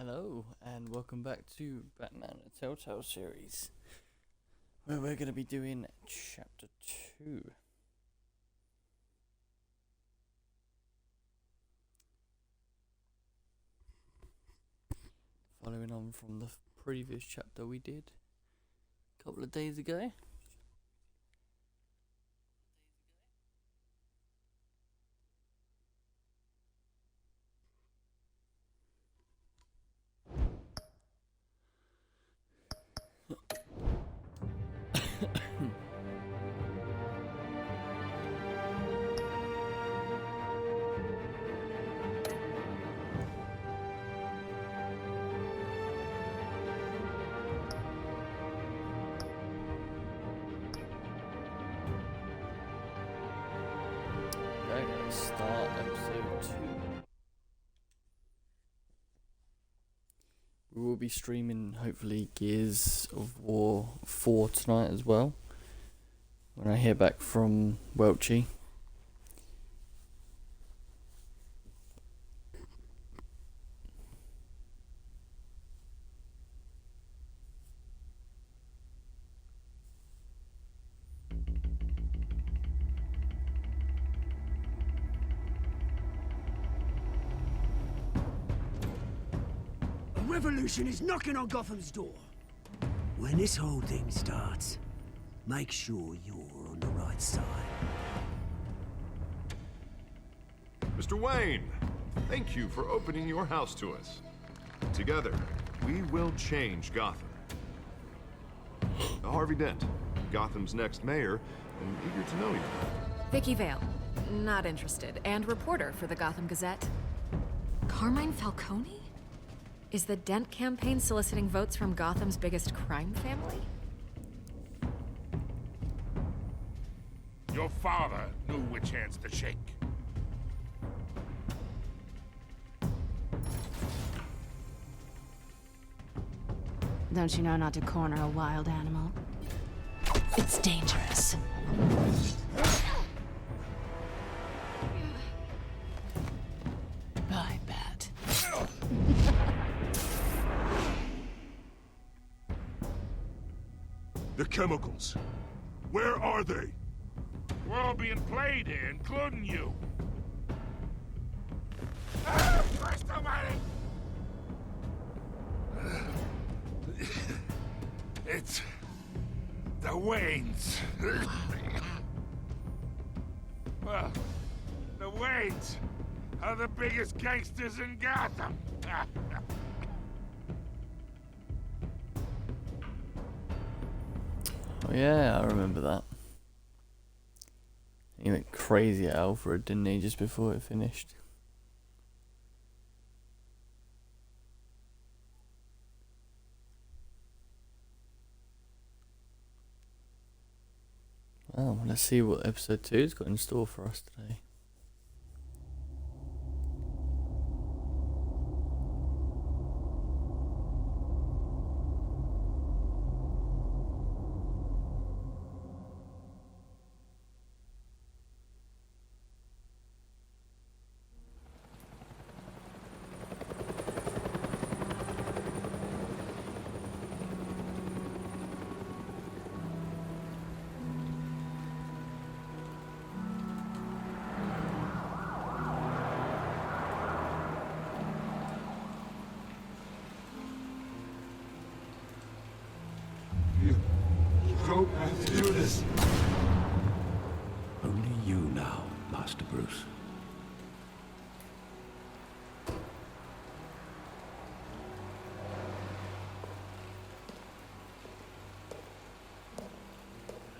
Hello, and welcome back to Batman a Telltale series, where we're going to be doing Chapter 2. Following on from the previous chapter we did a couple of days ago. Okay, let's start episode 2. We will be streaming, hopefully, Gears of War 4 tonight as well, when I hear back from Welchie. Revolution is knocking on Gotham's door. When this whole thing starts, make sure you're on the right side. Mr. Wayne, thank you for opening your house to us. Together, we will change Gotham. Harvey Dent, Gotham's next mayor, and eager to know you. Vicky Vale, not interested, and reporter for the Gotham Gazette. Carmine Falcone? Is the Dent campaign soliciting votes from Gotham's biggest crime family? Your father knew which hands to shake. Don't you know not to corner a wild animal? It's dangerous. I bet. The chemicals. Where are they? We're all being played here, including you. Christ almighty! It's the Waynes. Well, the Waynes are the biggest gangsters in Gotham. Oh yeah, I remember that. He went crazy at Alfred, didn't he, just before it finished? Well, let's see what episode 2's got in store for us today. Don't have to do this. Only you now, Master Bruce.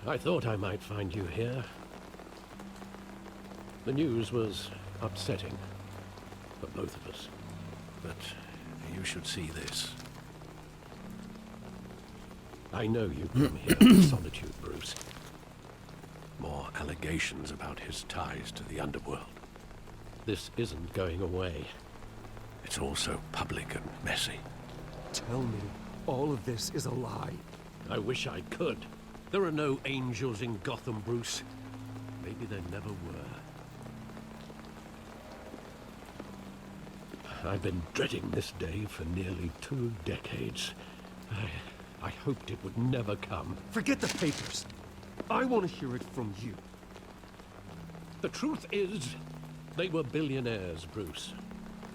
I thought I might find you here. The news was upsetting for both of us. But you should see this. I know you come here for solitude, Bruce. More allegations about his ties to the underworld. This isn't going away. It's all so public and messy. Tell me, all of this is a lie. I wish I could. There are no angels in Gotham, Bruce. Maybe there never were. I've been dreading this day for nearly 2 decades. I hoped it would never come. Forget the papers. I want to hear it from you. The truth is, they were billionaires, Bruce.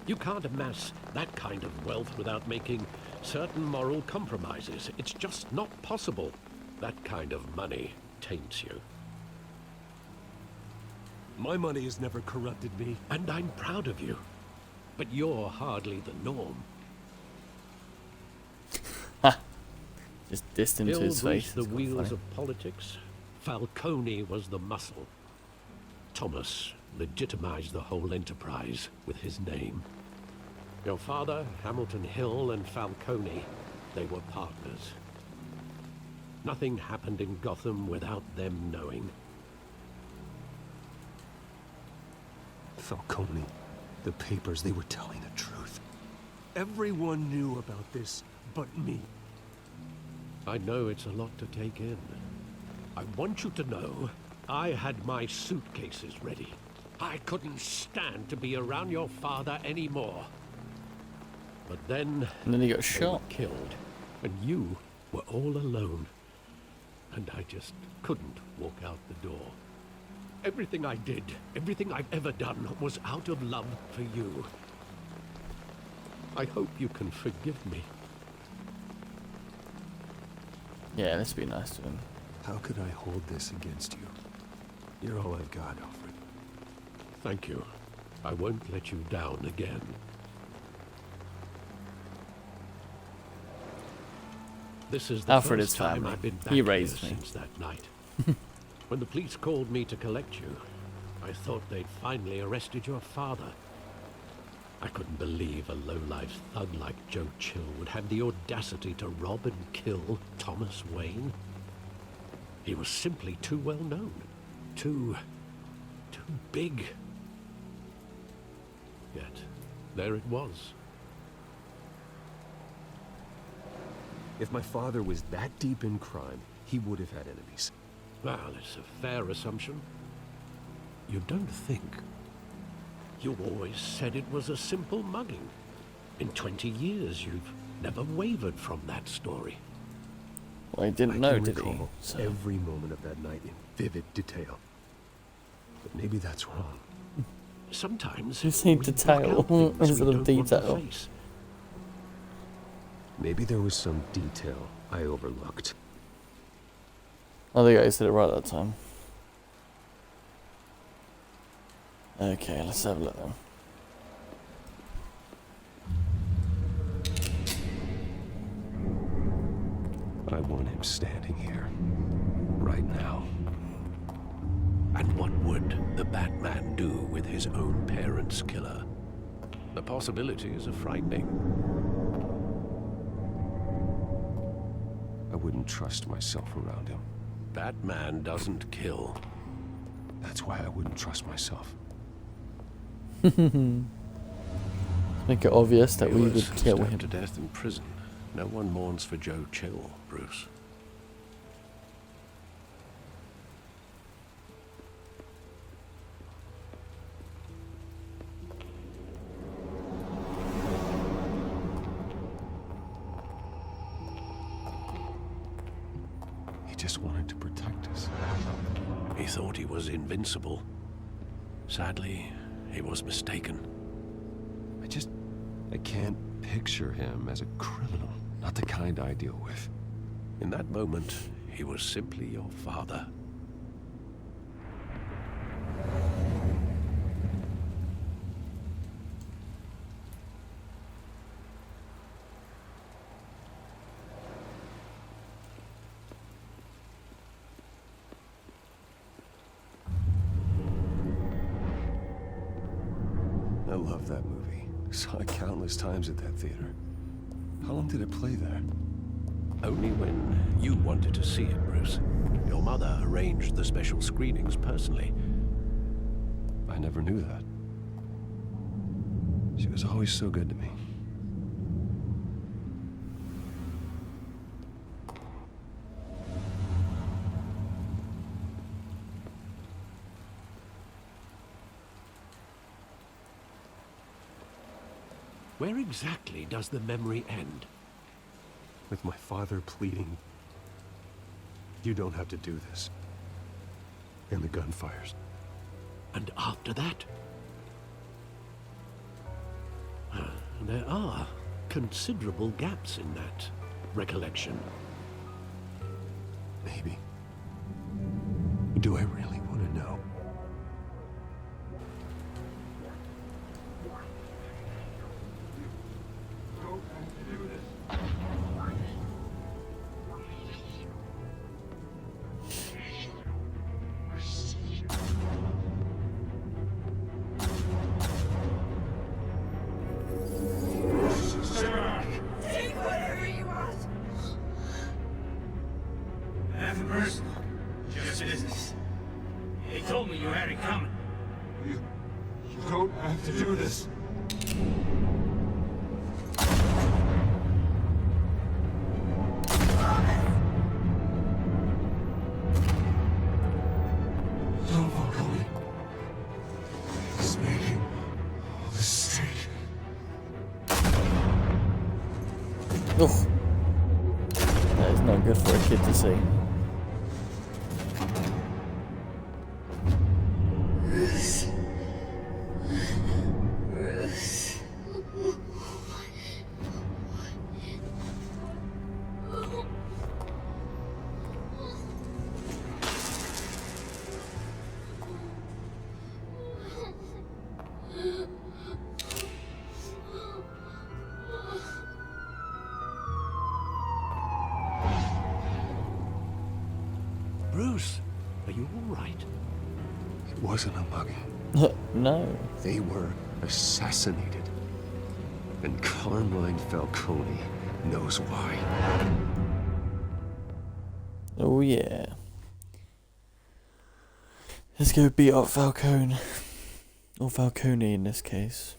You can't amass that kind of wealth without making certain moral compromises. It's just not possible. That kind of money taints you. My money has never corrupted me. And I'm proud of you. But you're hardly the norm. Just distant Hill his face. greased the It's quite wheels funny. of politics. Falcone was the muscle. Thomas legitimized the whole enterprise with his name. Your father, Hamilton Hill, and Falcone, they were partners. Nothing happened in Gotham without them knowing. Falcone, the papers, they were telling the truth. Everyone knew about this but me. I know it's a lot to take in. I want you to know, I had my suitcases ready. I couldn't stand to be around your father anymore. But then And then he got they shot. were killed, and you were all alone. And I just couldn't walk out the door. Everything I did, everything I've ever done, was out of love for you. I hope you can forgive me. Yeah, let's be nice to him. How could I hold this against you? You're all I've got, Alfred. Thank you. I won't let you down again. This is the Alfred first is time family. I've been back He here raised me. since that night. When the police called me to collect you, I thought they'd finally arrested your father. I couldn't believe a low-life thug like Joe Chill would have the audacity to rob and kill Thomas Wayne. He was simply too well known. Too big. Yet, there it was. If my father was that deep in crime, he would have had enemies. Well, it's a fair assumption. You don't think. You always said it was a simple mugging. In 20 years, you've never wavered from that story. Well, he didn't I know, can did he? recall So. every moment of that night in vivid detail. But maybe that's wrong. Sometimes You say we block detail out things we instead of don't want to detail. face. Maybe there was some detail I overlooked. I think I said it right that time. Okay, let's have a look then. I want him standing here. Right now. And what would the Batman do with his own parents' killer? The possibilities are frightening. I wouldn't trust myself around him. Batman doesn't kill. That's why I wouldn't trust myself. Make it obvious that He we was would kill stabbed him. to death in prison. No one mourns for Joe Chill, Bruce. He just wanted to protect us. He thought he was invincible. Sadly, he was mistaken. I can't picture him as a criminal. Not the kind I deal with. In that moment, he was simply your father. I love that movie. Saw it countless times at that theater. How long did it play there? Only when you wanted to see it, Bruce. Your mother arranged the special screenings personally. I never knew that. She was always so good to me. Where exactly does the memory end? With my father pleading, "You don't have to do this." And the gunfires. And after that? There are considerable gaps in that recollection. Maybe. Do I really want to know? Nothing personal. Just business. They told me you had it coming. You don't have to do this. Don't follow me. He's making a mistake. Ugh. That is not good for a kid to see. Bruce, are you all right? It wasn't a mugging. No. They were assassinated. And Carmine Falcone knows why. Oh yeah. Let's go beat up Falcone. Or Falcone in this case.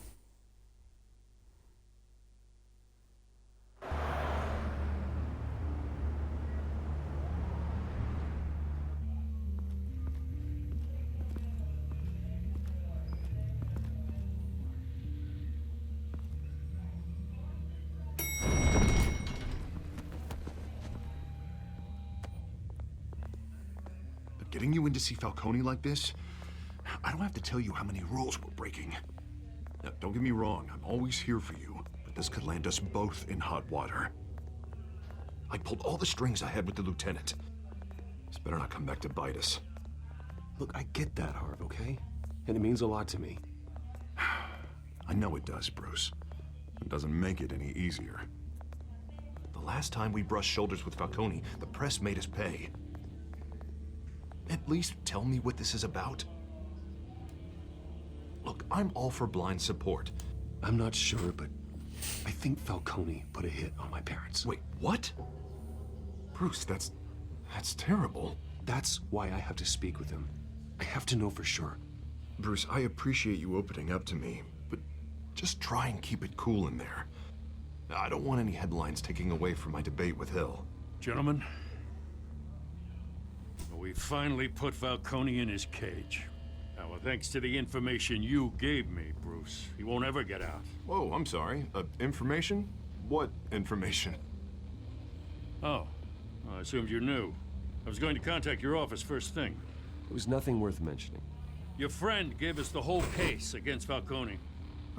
Getting you in to see Falcone like this? I don't have to tell you how many rules we're breaking. Now, don't get me wrong, I'm always here for you, but this could land us both in hot water. I pulled all the strings I had with the lieutenant. This better not come back to bite us. Look, I get that, Harv, okay? And it means a lot to me. I know it does, Bruce. It doesn't make it any easier. The last time we brushed shoulders with Falcone, the press made us pay. At least tell me what this is about. Look, I'm all for blind support. I'm not sure, but I think Falcone put a hit on my parents. Wait, what? Bruce, that's terrible. That's why I have to speak with him. I have to know for sure. Bruce, I appreciate you opening up to me, but just try and keep it cool in there. I don't want any headlines taking away from my debate with Hill. Gentlemen, we finally put Falcone in his cage. Now, thanks to the information you gave me, Bruce, he won't ever get out. Whoa, I'm sorry. Information? What information? Oh, I assumed you knew. I was going to contact your office first thing. It was nothing worth mentioning. Your friend gave us the whole case against Falcone.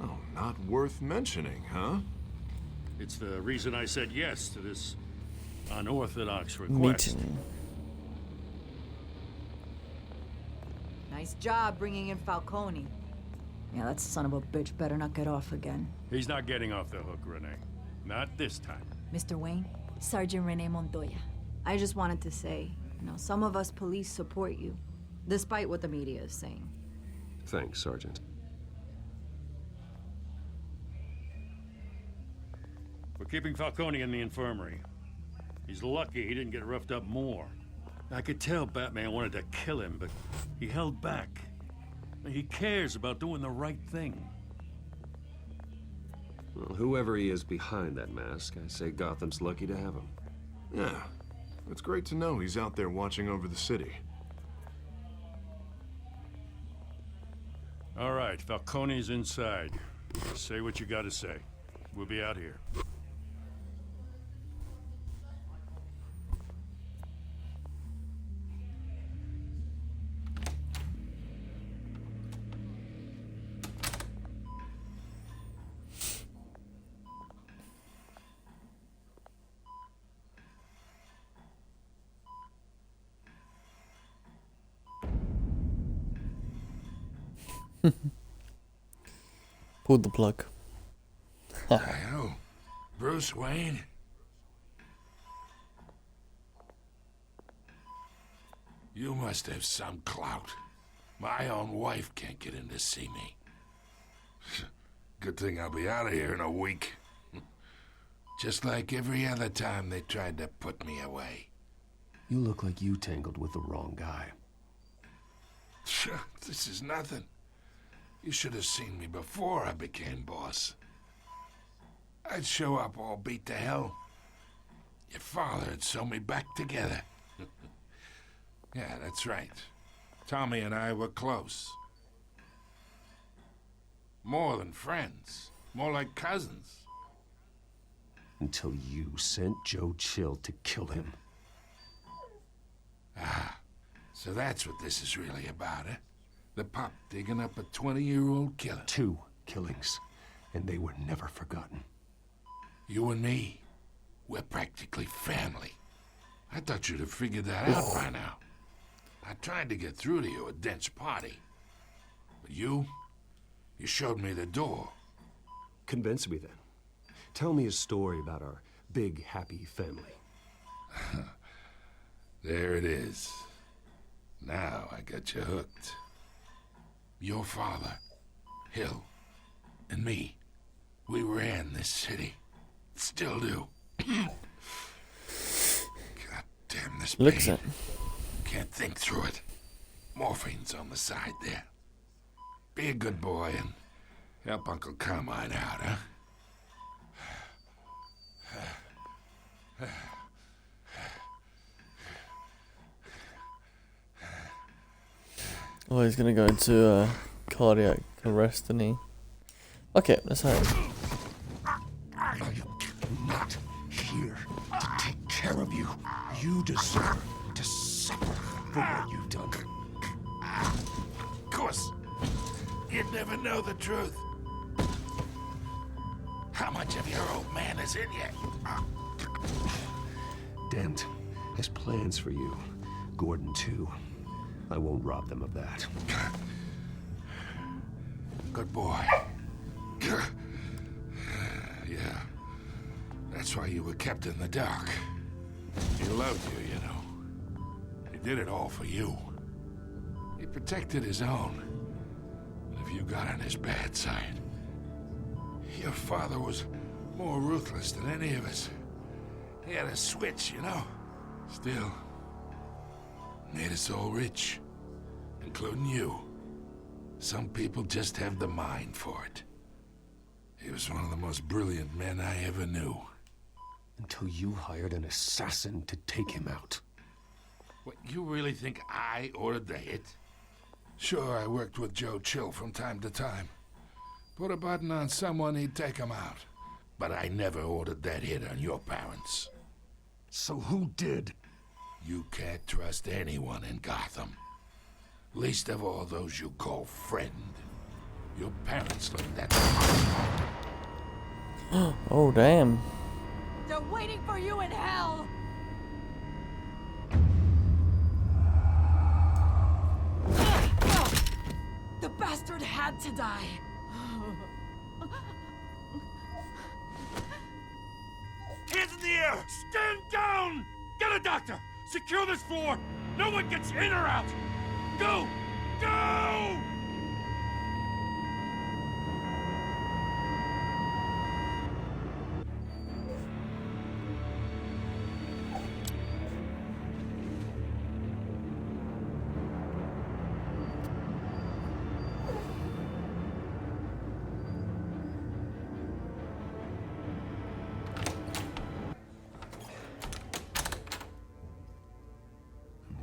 Oh, not worth mentioning, huh? It's the reason I said yes to this unorthodox request. Meeting. Nice job bringing in Falcone. Yeah, that son of a bitch better not get off again. He's not getting off the hook, Renee. Not this time. Mr. Wayne, Sergeant Renee Montoya. I just wanted to say, some of us police support you, despite what the media is saying. Thanks, Sergeant. We're keeping Falcone in the infirmary. He's lucky he didn't get roughed up more. I could tell Batman wanted to kill him, but he held back. He cares about doing the right thing. Well, whoever he is behind that mask, I say Gotham's lucky to have him. Yeah, it's great to know he's out there watching over the city. All right, Falcone's inside. Say what you gotta say. We'll be out here. Pulled the plug. Hell, Bruce Wayne? You must have some clout. My own wife can't get in to see me. Good thing I'll be out of here in a week. Just like every other time they tried to put me away. You look like you tangled with the wrong guy. This is nothing. You should have seen me before I became boss. I'd show up all beat to hell. Your father had sewn me back together. Yeah, that's right. Tommy and I were close. More than friends. More like cousins. Until you sent Joe Chill to kill him. Ah, so that's what this is really about, eh? The pup digging up a 20-year-old killer. 2 killings, and they were never forgotten. You and me, we're practically family. I thought you'd have figured that out by now. I tried to get through to you at Dent's party. But you showed me the door. Convince me then. Tell me a story about our big, happy family. There it is. Now I got you hooked. Your father, Hill, and me, we ran this city. Still do. God damn this Looks pain. it. Can't think through it. Morphine's on the side there. Be a good boy and help Uncle Carmine out, huh? Oh, he's gonna go into cardiac arrest, isn't he? Okay, let's hope. I am not here to take care of you. You deserve to suffer for what you've done. Of course. You'd never know the truth. How much of your old man is in you? Dent has plans for you. Gordon, too. I won't rob them of that. Good boy. Yeah. That's why you were kept in the dark. He loved you, you know. He did it all for you. He protected his own. And if you got on his bad side, your father was more ruthless than any of us. He had a switch, you know. Still, made us all rich, including you. Some people just have the mind for it. He was one of the most brilliant men I ever knew. Until you hired an assassin to take him out. What, you really think I ordered the hit? Sure, I worked with Joe Chill from time to time. Put a button on someone, he'd take him out. But I never ordered that hit on your parents. So who did? You can't trust anyone in Gotham. Least of all those you call friend. Your parents looked at me. Oh, damn. They're waiting for you in hell! The bastard had to die. Hands in the air! Stand down! Get a doctor! Secure this floor! No one gets in or out! Go! Go!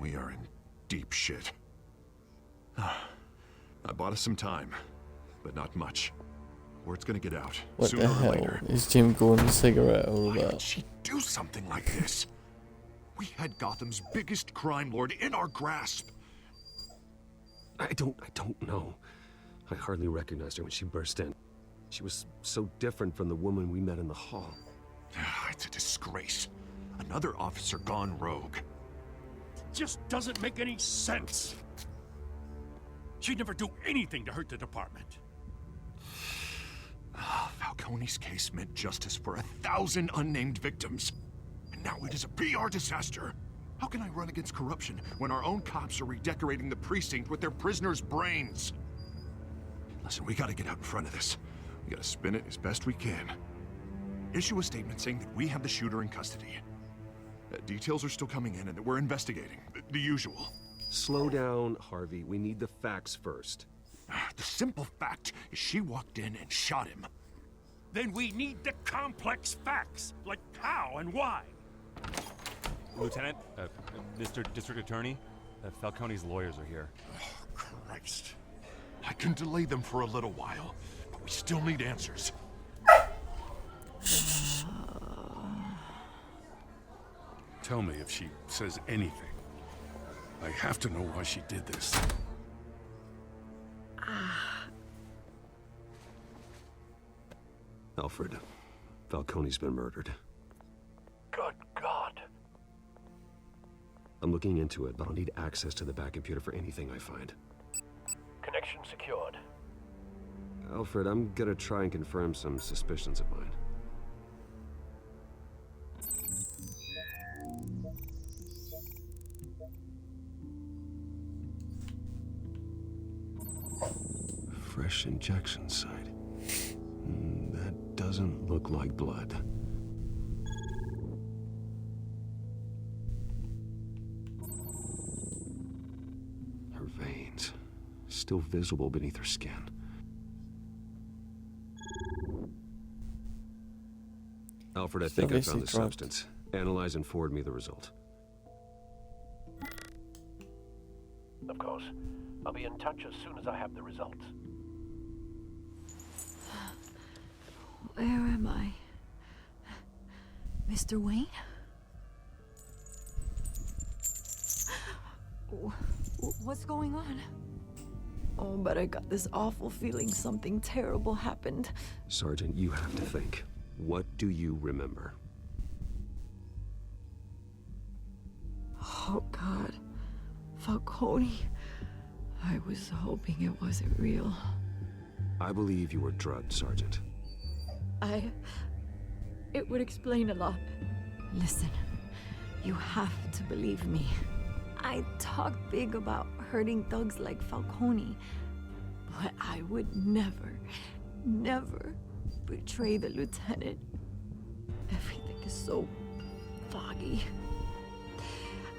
We are in deep shit. I bought us some time, but not much. Word's gonna get out. What sooner the or hell later. is Jim Gordon's cigarette all Why would about? she do something like this? We had Gotham's biggest crime lord in our grasp. I don't know. I hardly recognized her when she burst in. She was so different from the woman we met in the hall. It's a disgrace. Another officer gone rogue. Just doesn't make any sense. She'd never do anything to hurt the department. Falcone's case meant justice for 1,000 unnamed victims. And now it is a PR disaster. How can I run against corruption when our own cops are redecorating the precinct with their prisoners' brains? Listen, we gotta get out in front of this. We gotta spin it as best we can. Issue a statement saying that we have the shooter in custody. Details are still coming in and that we're investigating. The usual. Slow down, Harvey. We need the facts first. The simple fact is she walked in and shot him. Then we need the complex facts, like how and why. Lieutenant, Mr. District Attorney, Falcone's lawyers are here. Oh, Christ. I can delay them for a little while, but we still need answers. Tell me if she says anything. I have to know why she did this. Alfred, Falcone's been murdered. Good God. I'm looking into it, but I'll need access to the back computer for anything I find. Connection secured. Alfred, I'm gonna try and confirm some suspicions of mine. Fresh injection site. That doesn't look like blood. Her veins, still visible beneath her skin. Alfred, I think I found the substance. Analyze and forward me the result. Of course. I'll be in touch as soon as I have the results. Where am I? Mr. Wayne? What's going on? Oh, but I got this awful feeling something terrible happened. Sergeant, you have to think. What do you remember? Oh, God. Falcone. I was hoping it wasn't real. I believe you were drugged, Sergeant. It would explain a lot. Listen, you have to believe me. I talk big about hurting thugs like Falcone, but I would never betray the lieutenant. Everything is so foggy.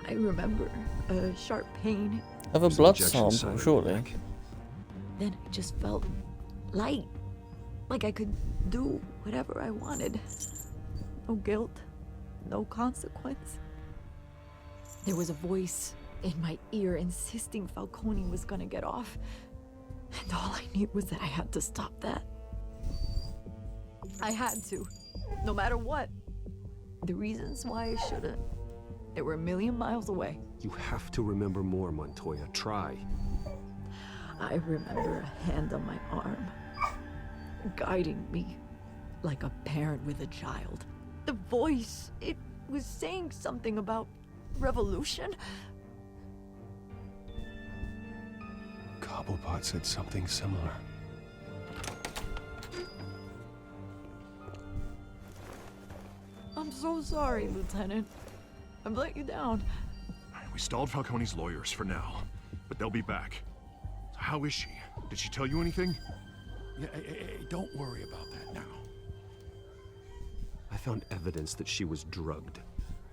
I remember a sharp pain. Have a blood sample, surely. Then I just felt light. Like I could do whatever I wanted. No guilt, no consequence. There was a voice in my ear insisting Falcone was gonna get off. And all I knew was that I had to stop that. I had to, no matter what. The reasons why I shouldn't, they were a million miles away. You have to remember more, Montoya. Try. I remember a hand on my arm, guiding me like a parent with a child. The voice, it was saying something about revolution. Cobblepot said something similar. I'm so sorry, Lieutenant. I've let you down. We stalled Falcone's lawyers for now, but they'll be back. How is she? Did she tell you anything? Yeah, hey, don't worry about that now. I found evidence that she was drugged.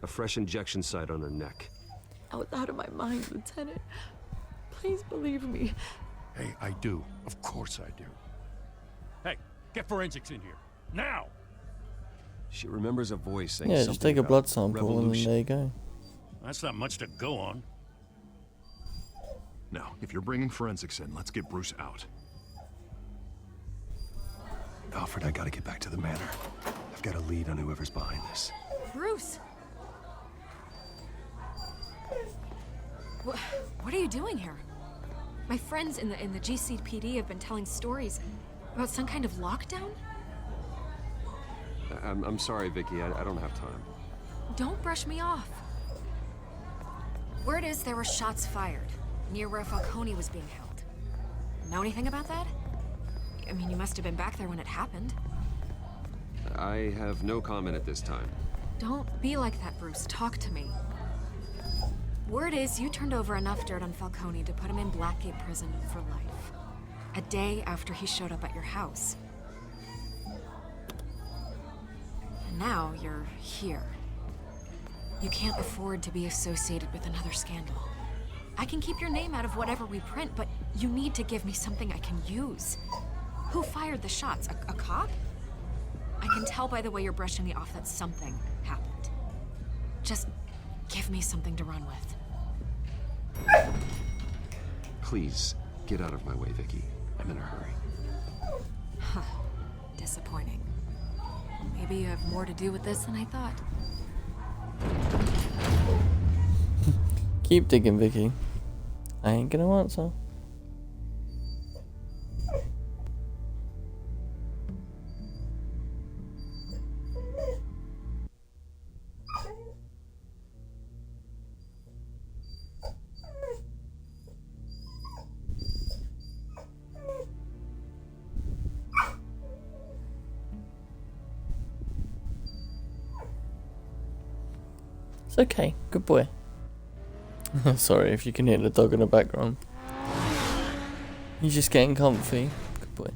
A fresh injection site on her neck. I was out of my mind, Lieutenant. Please believe me. Hey, I do. Of course I do. Hey, get forensics in here. Now! She remembers a voice saying Yeah, something just take a about blood sample and revolution. there you go. That's not much to go on. Now, if you're bringing forensics in, let's get Bruce out. Alfred, I gotta get back to the manor. I've got a lead on whoever's behind this. Bruce! What are you doing here? My friends in the GCPD have been telling stories about some kind of lockdown? I'm sorry, Vicky. I don't have time. Don't brush me off. Word is there were shots fired near where Falcone was being held. Know anything about that? I mean, you must have been back there when it happened. I have no comment at this time. Don't be like that, Bruce. Talk to me. Word is you turned over enough dirt on Falcone to put him in Blackgate Prison for life. A day after he showed up at your house. And now you're here. You can't afford to be associated with another scandal. I can keep your name out of whatever we print, but you need to give me something I can use. Who fired the shots? A cop? I can tell by the way you're brushing me off that something happened. Just give me something to run with. Please, get out of my way, Vicky. I'm in a hurry. Huh. Disappointing. Maybe you have more to do with this than I thought. Keep digging, Vicky. I ain't gonna answer. It's okay. Good boy. Sorry if you can hear the dog in the background. He's just getting comfy. Good boy.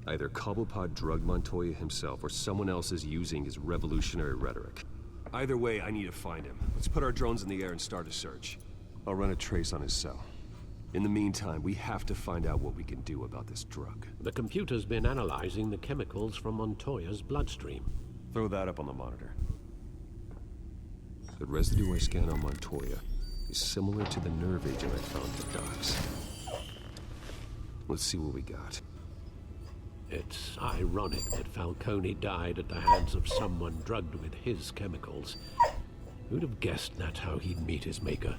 Either Cobblepot drugged Montoya himself or someone else is using his revolutionary rhetoric. Either way, I need to find him. Let's put our drones in the air and start a search. I'll run a trace on his cell. In the meantime, we have to find out what we can do about this drug. The computer's been analyzing the chemicals from Montoya's bloodstream. Throw that up on the monitor. The residue I scan on Montoya is similar to the nerve agent I found in the docks. Let's see what we got. It's ironic that Falcone died at the hands of someone drugged with his chemicals. Who'd have guessed that's how he'd meet his maker?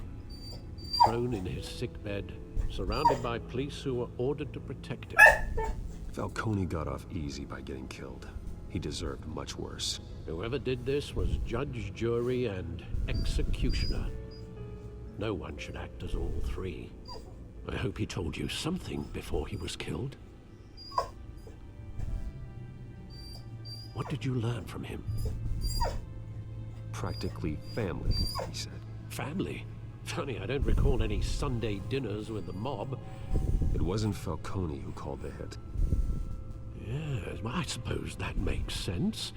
Thrown in his sickbed, surrounded by police who were ordered to protect him. Falcone got off easy by getting killed. He deserved much worse. Whoever did this was judge, jury, and executioner. No one should act as all three. I hope he told you something before he was killed. What did you learn from him? Practically family, he said. Family? Funny, I don't recall any Sunday dinners with the mob. It wasn't Falcone who called the hit. Yes, well, I suppose that makes sense.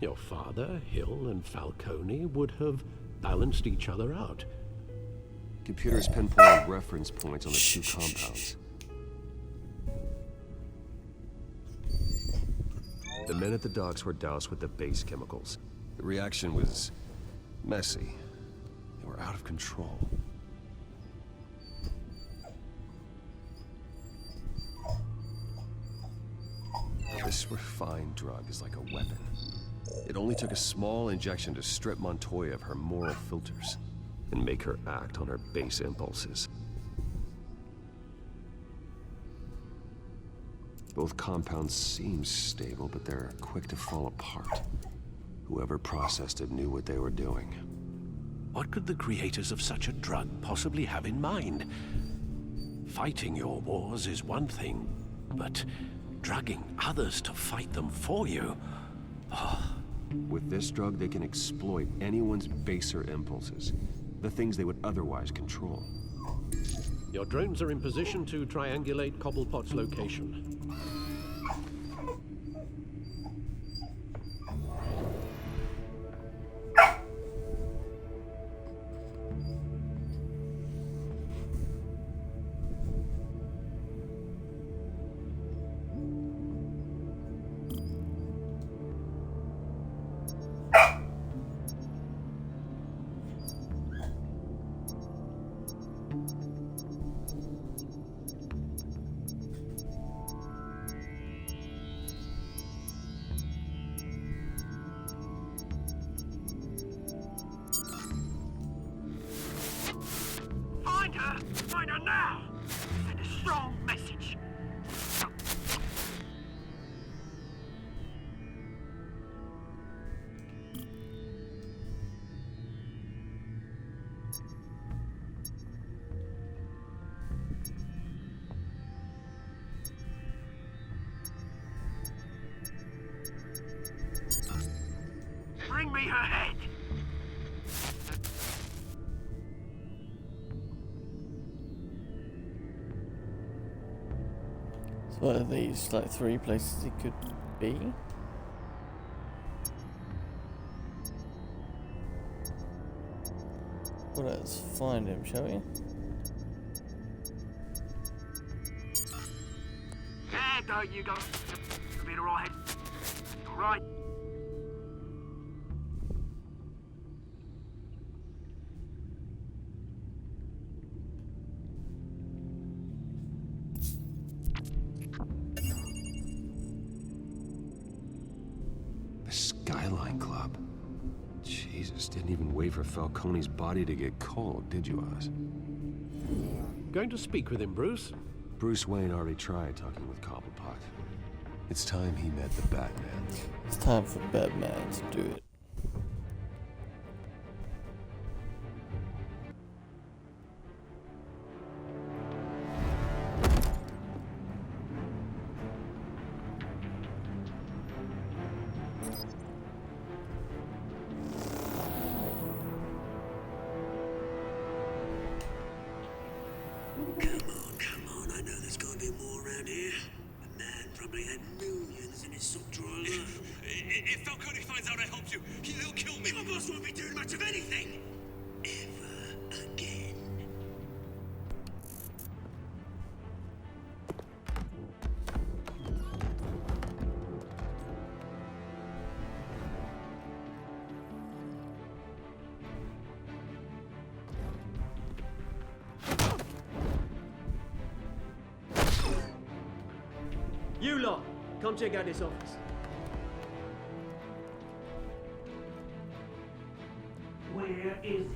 Your father, Hill, and Falcone would have balanced each other out. Computers pinpointed reference points on the two compounds. The men at the docks were doused with the base chemicals. The reaction was messy. They were out of control. This refined drug is like a weapon. It only took a small injection to strip Montoya of her moral filters and make her act on her base impulses. Both compounds seem stable, but they're quick to fall apart. Whoever processed it knew what they were doing. What could the creators of such a drug possibly have in mind? Fighting your wars is one thing, but drugging others to fight them for you? Oh. With this drug, they can exploit anyone's baser impulses, the things they would otherwise control. Your drones are in position to triangulate Cobblepot's location. wrong message. Bring me her head. So what are these, like 3 places it could be? Well, let's find him, shall we? Yeah, don't you go. You'll be alright. Alright. The Skyline Club. Jesus, didn't even wait for Falcone's body to get cold, did you, Oz? Going to speak with him, Bruce? Bruce Wayne already tried talking with Cobblepot. It's time he met the Batman. It's time for Batman to do it. Come on, I know there's gotta be more around here. The man probably had millions in his sock drawer alone. If Falcone finds out I helped you, he'll kill me. Your boss won't be doing much of anything. Ever again. You lot, come check out this office. Where is it?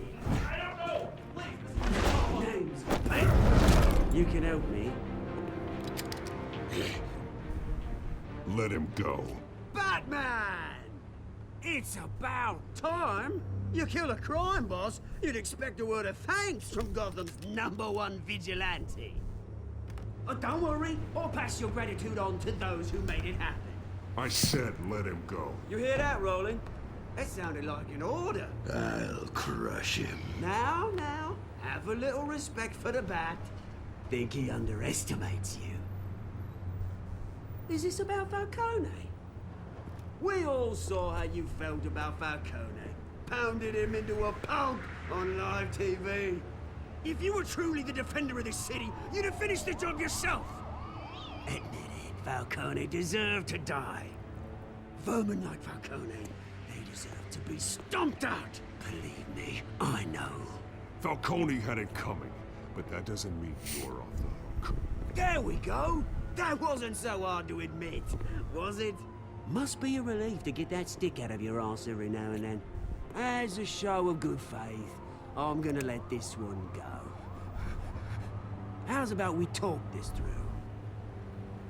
I don't know. Please. Name's Ben. You can help me. Let him go. Batman! It's about time. You kill a crime boss, you'd expect a word of thanks from Gotham's #1 vigilante. Oh, don't worry, I'll pass your gratitude on to those who made it happen. I said let him go. You hear that, Roland? That sounded like an order. I'll crush him. Now, have a little respect for the Bat. Think he underestimates you. Is this about Falcone? We all saw how you felt about Falcone. Pounded him into a pulp on live TV. If you were truly the defender of this city, you'd have finished the job yourself. Admit it, Falcone deserved to die. Vermin like Falcone, they deserve to be stomped out. Believe me, I know. Falcone had it coming, but that doesn't mean you're off the hook. There we go. That wasn't so hard to admit, was it? Must be a relief to get that stick out of your arse every now and then. As a show of good faith, I'm gonna let this one go. How's about we talk this through?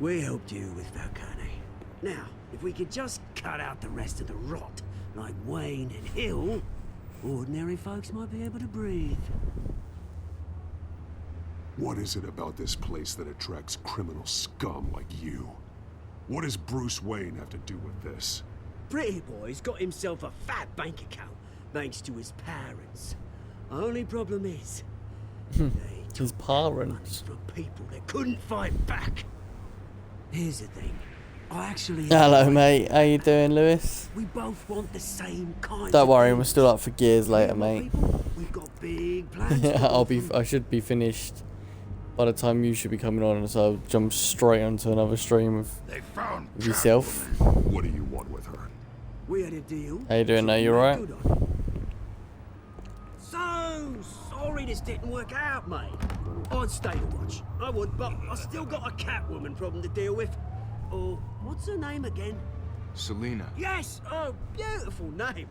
We helped you with Falcone. Now, if we could just cut out the rest of the rot, like Wayne and Hill, ordinary folks might be able to breathe. What is it about this place that attracts criminal scum like you? What does Bruce Wayne have to do with this? Pretty Boy's got himself a fat bank account, thanks to his parents. Only problem is, his parents. from people that couldn't fight back. Here's the thing. I actually... Hello, mate. How you doing, Lewis? We both want the same kind. Don't worry, we're still up for gears later, mate. We've got big plans. I should be finished by the time you should be coming on, so I'll jump straight onto another stream with yourself. What do you want with her? We had a deal. How you doing? Now you alright? So sorry this didn't work out, mate. I'd stay to watch. I would, but I still got a Catwoman problem to deal with. Oh, what's her name again? Selena. Yes! Oh, beautiful name.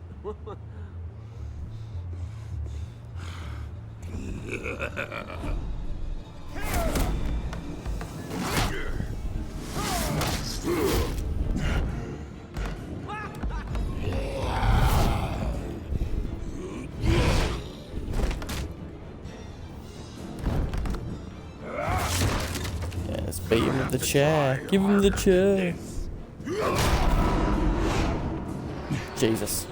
beat him with the chair. Give him the chair. Jesus.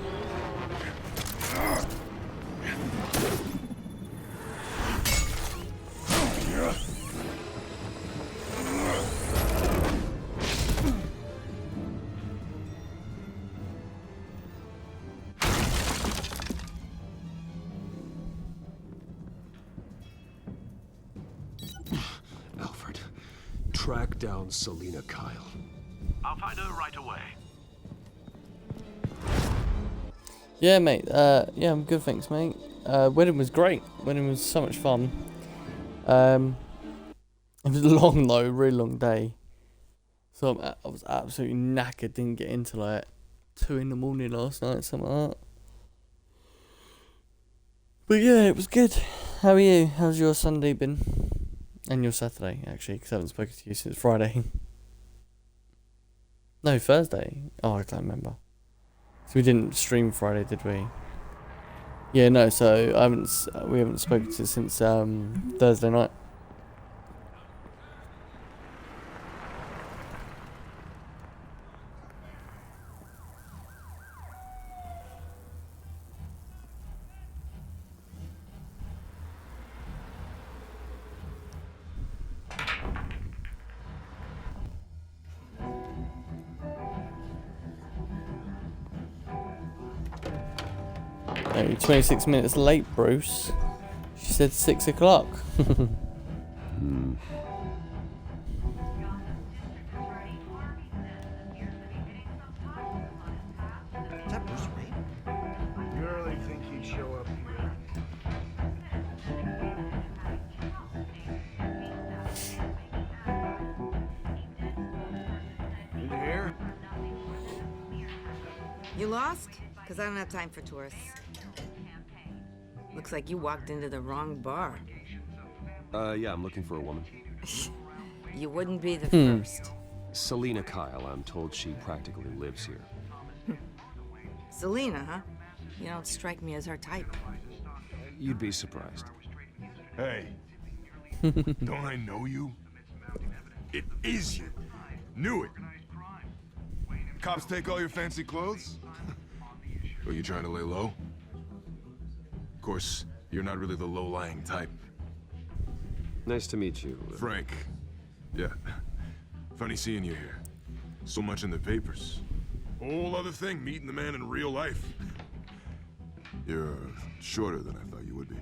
Alfred, track down Selina Kyle. I'll find her right away. Yeah, mate. Yeah, I'm good, thanks, mate. Wedding was great. Wedding was so much fun. It was long though, really long day. So I was absolutely knackered. Didn't get into like 2 in the morning last night, something like that. But yeah, it was good. How are you? How's your Sunday been? And your Saturday, actually, because I haven't spoken to you since Friday. No, Thursday. Oh, I can't remember. So we didn't stream Friday, did we? Yeah, no. So we haven't spoken to since Thursday night. No, you're 26 minutes late, Bruce. She said 6 o'clock. Is that Bruce Wayne? You really think he'd show up here? You here? You lost? Because I don't have time for tourists. Looks like you walked into the wrong bar. Yeah, I'm looking for a woman. You wouldn't be the first. Selina Kyle, I'm told she practically lives here. Selina, huh? You don't strike me as her type. You'd be surprised. Hey, don't I know you? It is you. Knew it. Cops take all your fancy clothes? Are you trying to lay low? Of course, you're not really the low-lying type. Nice to meet you. Frank. Yeah. Funny seeing you here. So much in the papers. Whole other thing, meeting the man in real life. You're shorter than I thought you would be.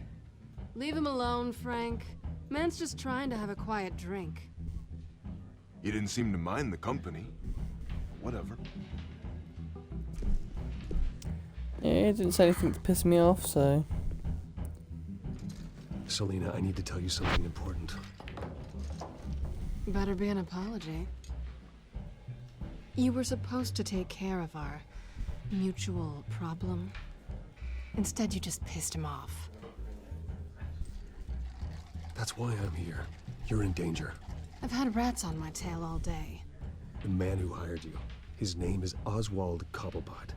Leave him alone, Frank. Man's just trying to have a quiet drink. You didn't seem to mind the company. Whatever. Yeah, he didn't say anything to piss me off, so... Selina, I need to tell you something important. Better be an apology. You were supposed to take care of our mutual problem. Instead, you just pissed him off. That's why I'm here. You're in danger. I've had rats on my tail all day. The man who hired you, his name is Oswald Cobblepot.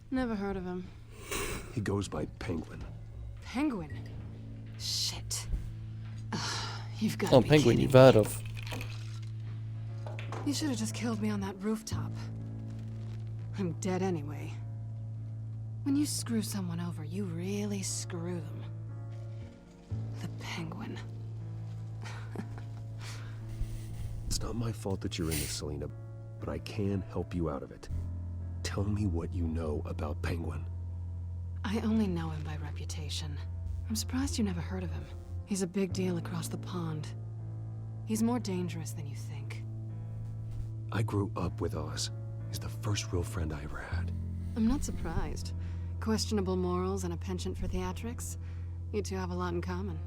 Never heard of him. He goes by Penguin. Penguin? Shit. You've got Oh, Penguin, you've heard of. You should have just killed me on that rooftop. I'm dead anyway. When you screw someone over, you really screw them. The Penguin. It's not my fault that you're in this, Selina, but I can help you out of it. Tell me what you know about Penguin. I only know him by reputation. I'm surprised you never heard of him. He's a big deal across the pond. He's more dangerous than you think. I grew up with Oz. He's the first real friend I ever had. I'm not surprised. Questionable morals and a penchant for theatrics. You two have a lot in common.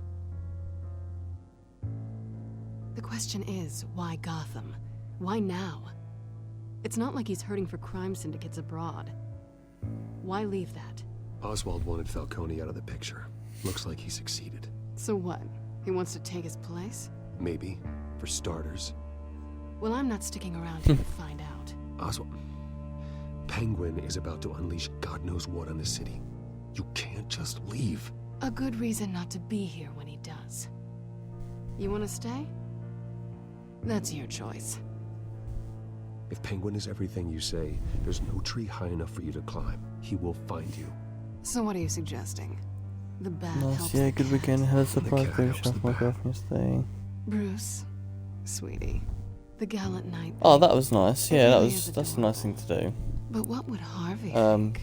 The question is, why Gotham? Why now? It's not like he's hurting for crime syndicates abroad. Why leave that? Oswald wanted Falcone out of the picture. Looks like he succeeded. So what? He wants to take his place? Maybe, for starters. Well, I'm not sticking around here to find out. Oswald... Penguin is about to unleash God knows what on the city. You can't just leave. A good reason not to be here when he does. You want to stay? That's your choice. If Penguin is everything you say, there's no tree high enough for you to climb. He will find you. So what are you suggesting? The bat Nice, helps yeah, the good cat. weekend. Had a surprise cat baby helps shower the for my bat. girlfriend yesterday. Bruce, sweetie, the gallant knight. Oh, that was nice. It Yeah, really is that's a nice thing to do. But what would Harvey think?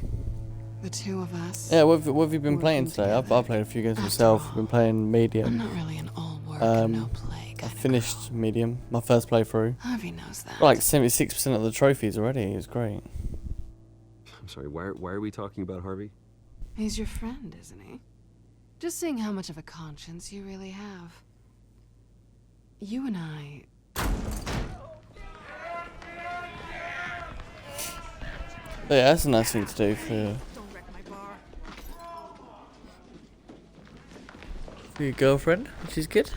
The two of us. Yeah, what have you been working playing today? I've played a few games After myself. all, I've been playing Medium. I'm not really an all work and no play I kind of finished Medium, my first playthrough. Harvey knows that. Like 76% of the trophies already. It was great. I'm sorry, why are we talking about Harvey? He's your friend, isn't he? Just seeing how much of a conscience you really have. You and I... But yeah, that's a nice thing to do for your girlfriend, which is good.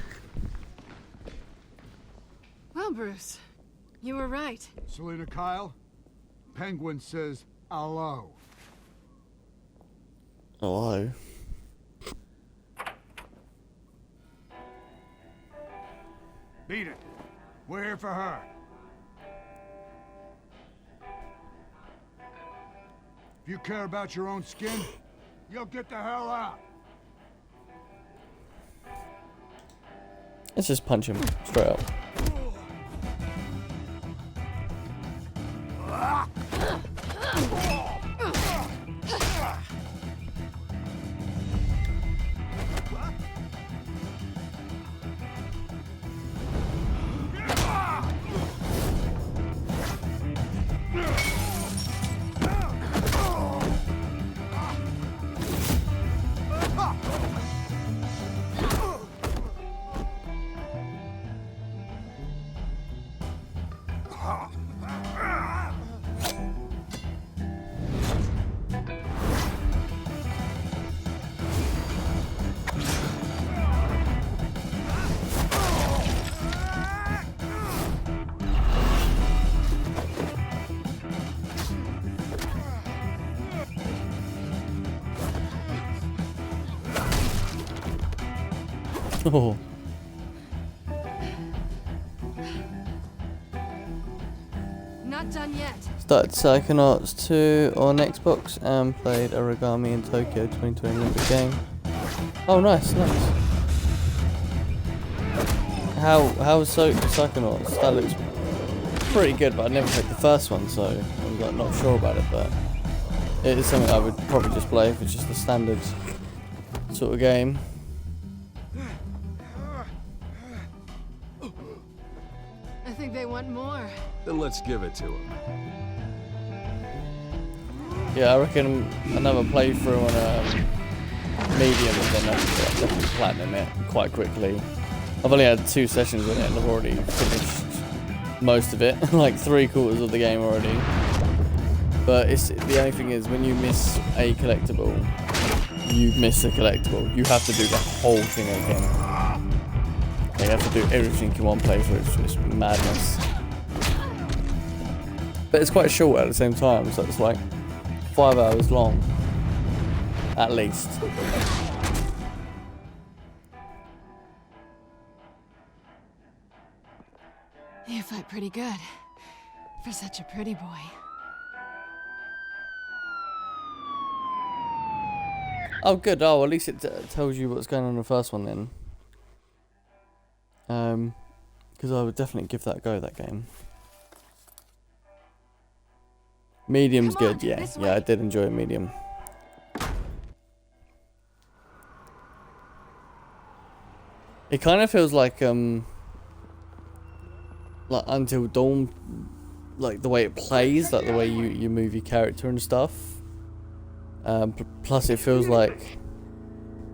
Well, Bruce, you were right. Selena Kyle, Penguin says hello. Hello. Beat it. We're here for her. If you care about your own skin, you'll get the hell out. Let's just punch him straight up. Oh. Not done yet. Started Psychonauts 2 on Xbox and played Origami in Tokyo 2020 Olympic game. Oh, nice. How was Psychonauts? That looks pretty good, but I never played the first one, so I'm like, not sure about it. But it is something I would probably just play if it's just a standard sort of game. I think they want more. Then let's give it to him. Yeah, I reckon another playthrough on a medium and then I'll definitely platinum it quite quickly. I've only had 2 sessions on it and I've already finished most of it, like 3/4 of the game already. But it's the only thing is when you miss a collectible, you miss a collectible. You have to do the whole thing again. You have to do everything in one playthrough. It's just madness. But it's quite short at the same time, so it's like 5 hours long, at least. You fight pretty good for such a pretty boy. Oh, good. Oh, at least it tells you what's going on in the first one then. Because I would definitely give that a go, that game. Medium's good, yeah. Yeah, I did enjoy Medium. It kind of feels like Until Dawn, like the way it plays, like the way you move your character and stuff. Plus it feels like,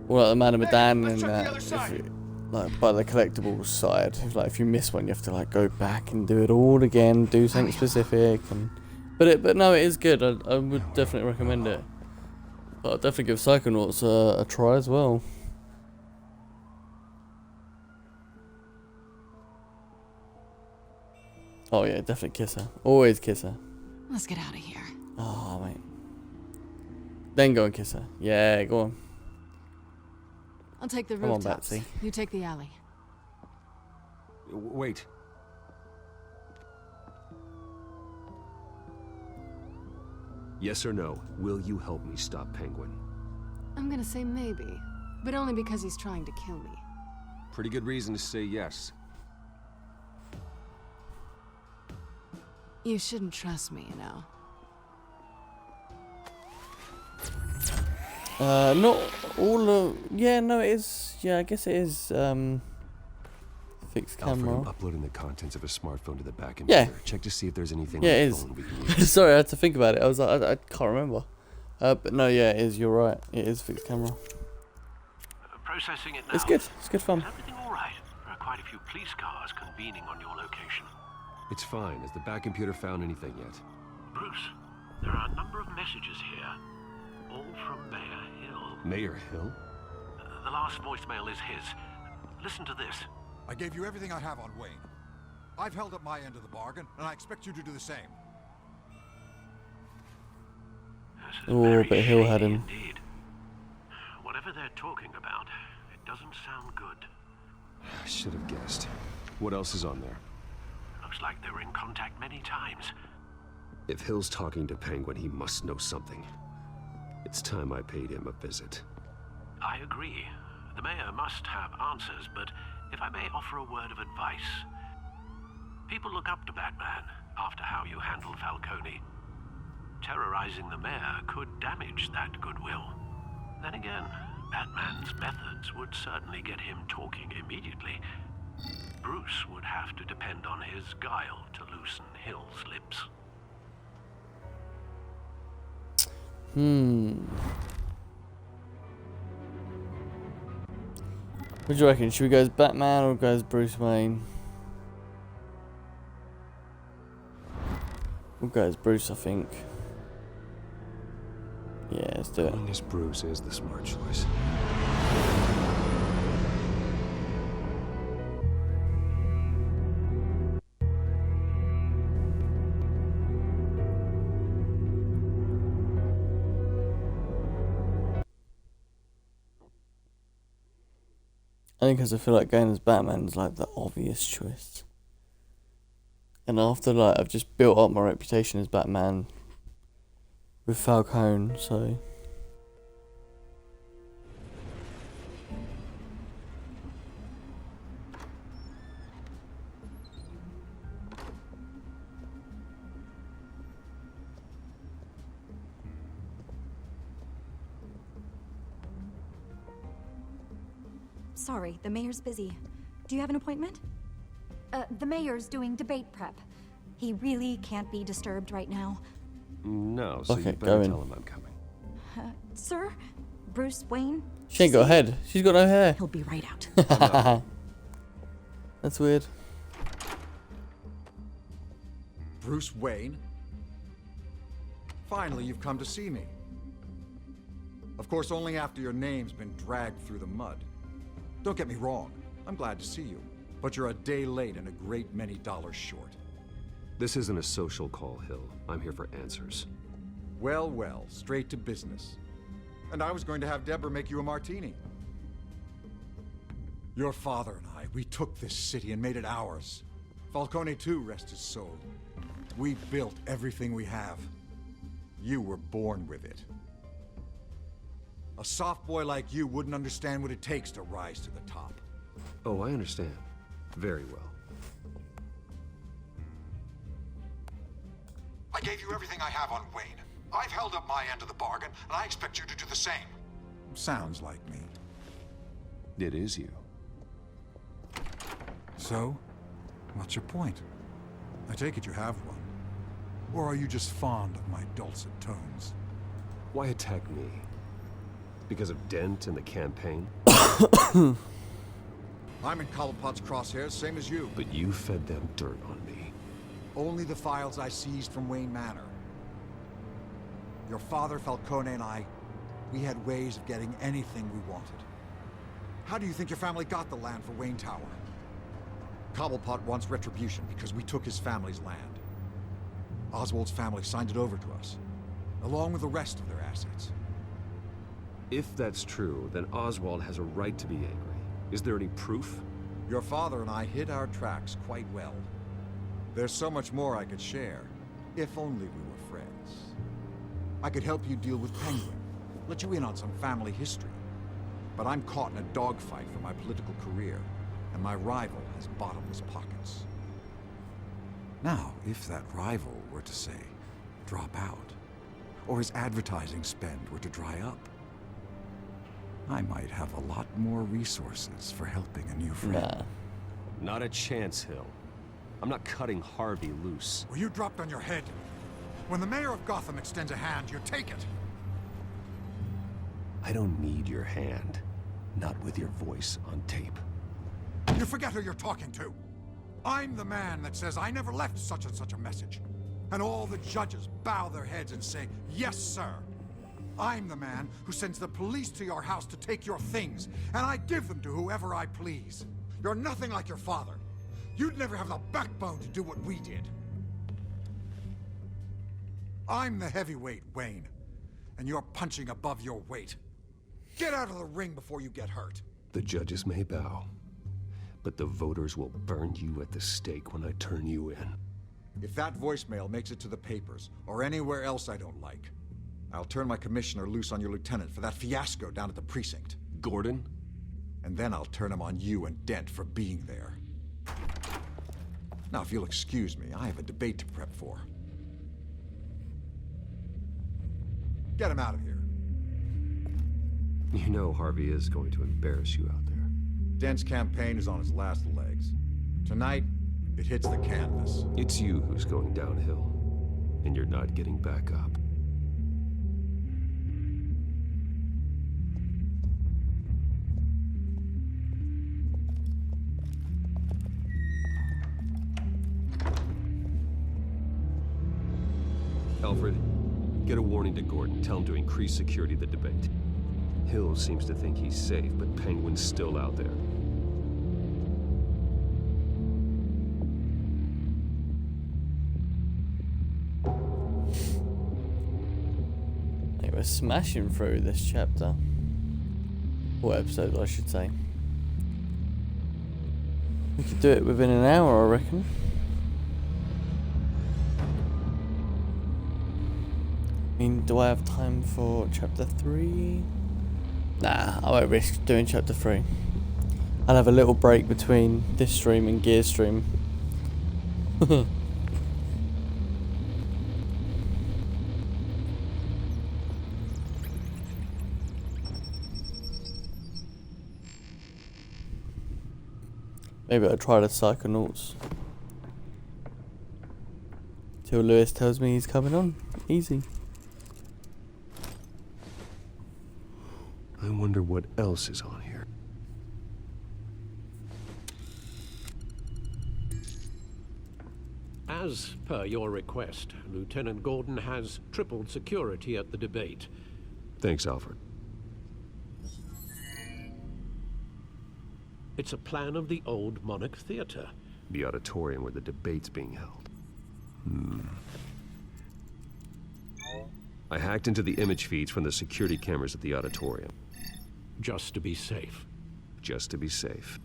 well, like the Man of Medan and that, like by the collectibles side, if you miss one, you have to like go back and do it all again, do something specific, and but no, it is good. I would definitely recommend it. But I'll definitely give Psychonauts a try as well. Oh yeah, definitely kiss her. Always kiss her. Let's get out of here. Oh mate. Then go and kiss her. Yeah, go on. I'll take the Come on, rooftops. Betsy. You take the alley. Wait. Yes or no, will you help me stop Penguin? I'm gonna say maybe, but only because he's trying to kill me. Pretty good reason to say yes. You shouldn't trust me, you know. Not all of... Yeah, no, it is... Yeah, I guess it is, fixed Alfred, camera. I'm uploading the contents of a smartphone to the back Yeah. computer. Check to see if there's anything Yeah, on it the is. phone we can use. Sorry, I had to think about it. I was like, I can't remember. But no, yeah, it is. You're right. It is fixed camera. Processing it now. It's good. It's good fun. Is everything all right? There are quite a few police cars convening on your location. It's fine. Has the back computer found anything yet? Bruce, there are a number of messages here, all from Mayor Hill. Mayor Hill? The last voicemail is his. Listen to this. I gave you everything I have on Wayne. I've held up my end of the bargain, and I expect you to do the same. Oh, but Hill had him. Indeed. Whatever they're talking about, it doesn't sound good. I should have guessed. What else is on there? Looks like they were in contact many times. If Hill's talking to Penguin, he must know something. It's time I paid him a visit. I agree. The mayor must have answers, but if I may offer a word of advice. People look up to Batman after how you handled Falcone. Terrorizing the mayor could damage that goodwill. Then again, Batman's methods would certainly get him talking immediately. Bruce would have to depend on his guile to loosen Hill's lips. What do you reckon? Should we go as Batman or go as Bruce Wayne? We'll go as Bruce, I think. Yeah, let's do it. Going as Bruce is the smart choice. I think because I feel like going as Batman is like the obvious choice. And after like I've just built up my reputation as Batman with Falcone, so Sorry, the mayor's busy. Do you have an appointment? The mayor's doing debate prep. He really can't be disturbed right now. No, so Okay, you go better in. tell him I'm coming. Sir? Bruce Wayne? she ain't got a head. She's got no hair. He'll be right out. That's weird. Bruce Wayne? Finally, you've come to see me. Of course, only after your name's been dragged through the mud. Don't get me wrong, I'm glad to see you. But you're a day late and a great many dollars short. This isn't a social call, Hill. I'm here for answers. Well, well, straight to business. And I was going to have Deborah make you a martini. Your father and I, we took this city and made it ours. Falcone too, rest his soul. We built everything we have. You were born with it. A soft boy like you wouldn't understand what it takes to rise to the top. Oh, I understand. Very well. I gave you everything I have on Wayne. I've held up my end of the bargain, and I expect you to do the same. Sounds like me. It is you. So, what's your point? I take it you have one. Or are you just fond of my dulcet tones? Why attack me? Because of Dent and the campaign? I'm in Cobblepot's crosshairs, same as you. But you fed them dirt on me. Only the files I seized from Wayne Manor. Your father, Falcone, and I, we had ways of getting anything we wanted. How do you think your family got the land for Wayne Tower? Cobblepot wants retribution because we took his family's land. Oswald's family signed it over to us, along with the rest of their assets. If that's true, then Oswald has a right to be angry. Is there any proof? Your father and I hid our tracks quite well. There's so much more I could share, if only we were friends. I could help you deal with Penguin, let you in on some family history. But I'm caught in a dogfight for my political career, and my rival has bottomless pockets. Now, if that rival were to say, drop out, or his advertising spend were to dry up, I might have a lot more resources for helping a new friend. Not a chance, Hill. I'm not cutting Harvey loose. Well, you dropped on your head. When the mayor of Gotham extends a hand, you take it. I don't need your hand. Not with your voice on tape. You forget who you're talking to. I'm the man that says I never left such and such a message. And all the judges bow their heads and say, yes, sir. I'm the man who sends the police to your house to take your things, and I give them to whoever I please. You're nothing like your father. You'd never have the backbone to do what we did. I'm the heavyweight, Wayne, and you're punching above your weight. Get out of the ring before you get hurt. The judges may bow, but the voters will burn you at the stake when I turn you in. If that voicemail makes it to the papers, or anywhere else I don't like, I'll turn my commissioner loose on your lieutenant for that fiasco down at the precinct. Gordon? And then I'll turn him on you and Dent for being there. Now, if you'll excuse me, I have a debate to prep for. Get him out of here. You know Harvey is going to embarrass you out there. Dent's campaign is on its last legs. Tonight, it hits the canvas. It's you who's going downhill, and you're not getting back up. Alfred, get a warning to Gordon. Tell him to increase security of the debate. Hill seems to think he's safe, but Penguin's still out there. They were smashing through this chapter. Or episode, I should say. We could do it within an hour, I reckon. I mean, do I have time for chapter 3? Nah, I won't risk doing chapter 3. I'll have a little break between this stream and Gear stream. Maybe I'll try the Psychonauts. Till Lewis tells me he's coming on. Easy. I wonder what else is on here. As per your request, Lieutenant Gordon has tripled security at the debate. Thanks, Alfred. It's a plan of the old Monarch Theater. The auditorium where the debate's being held. I hacked into the image feeds from the security cameras at the auditorium. Just to be safe. Just to be safe.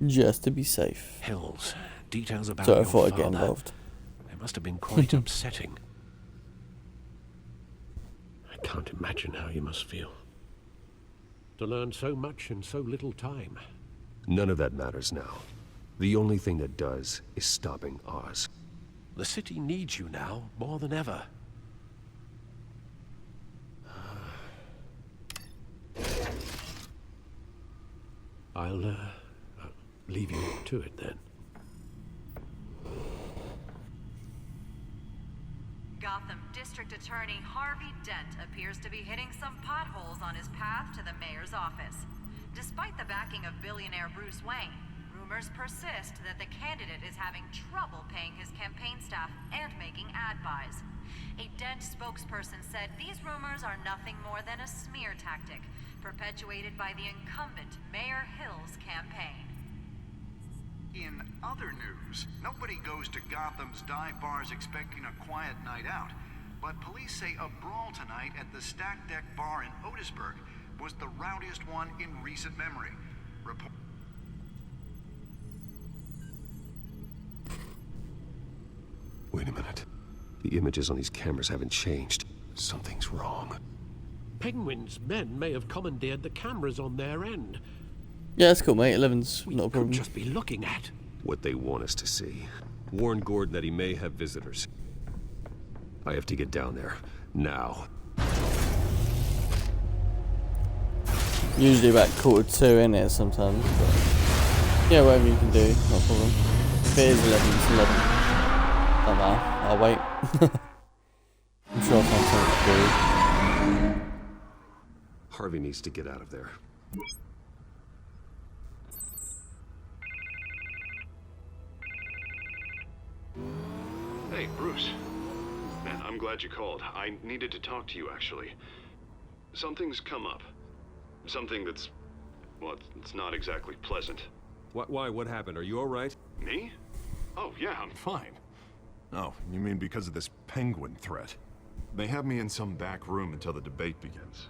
Just to be safe. Hills. Details about So I your thought I'd father. get involved. They must have been quite upsetting. I can't imagine how you must feel. To learn so much in so little time. None of that matters now. The only thing that does is stopping Oz. The city needs you now, more than ever. I'll leave you to it then. Gotham District Attorney Harvey Dent appears to be hitting some potholes on his path to the mayor's office. Despite the backing of billionaire Bruce Wayne, rumors persist that the candidate is having trouble paying his campaign staff and making ad buys. A Dent spokesperson said these rumors are nothing more than a smear tactic, perpetuated by the incumbent Mayor Hill's campaign. In other news, nobody goes to Gotham's dive bars expecting a quiet night out, but police say a brawl tonight at the Stack Deck Bar in Otisburg was the rowdiest one in recent memory. Wait a minute. The images on these cameras haven't changed. Something's wrong. Penguin's men may have commandeered the cameras on their end. Yeah, that's cool, mate. 11's not a problem. Could just be looking at what they want us to see. Warn Gordon that he may have visitors. I have to get down there. Now. Usually about 1:45 in it sometimes. But yeah, whatever you can do, not a problem. If it is 11, it's 11. Don't matter. I'll wait. I'm sure I'll find something to do. Harvey needs to get out of there. Hey, Bruce. Man, I'm glad you called. I needed to talk to you, actually. Something's come up. Something that's... well, it's not exactly pleasant. Why? What happened? Are you all right? Me? Oh, yeah, I'm fine. Oh, you mean because of this penguin threat? They have me in some back room until the debate begins.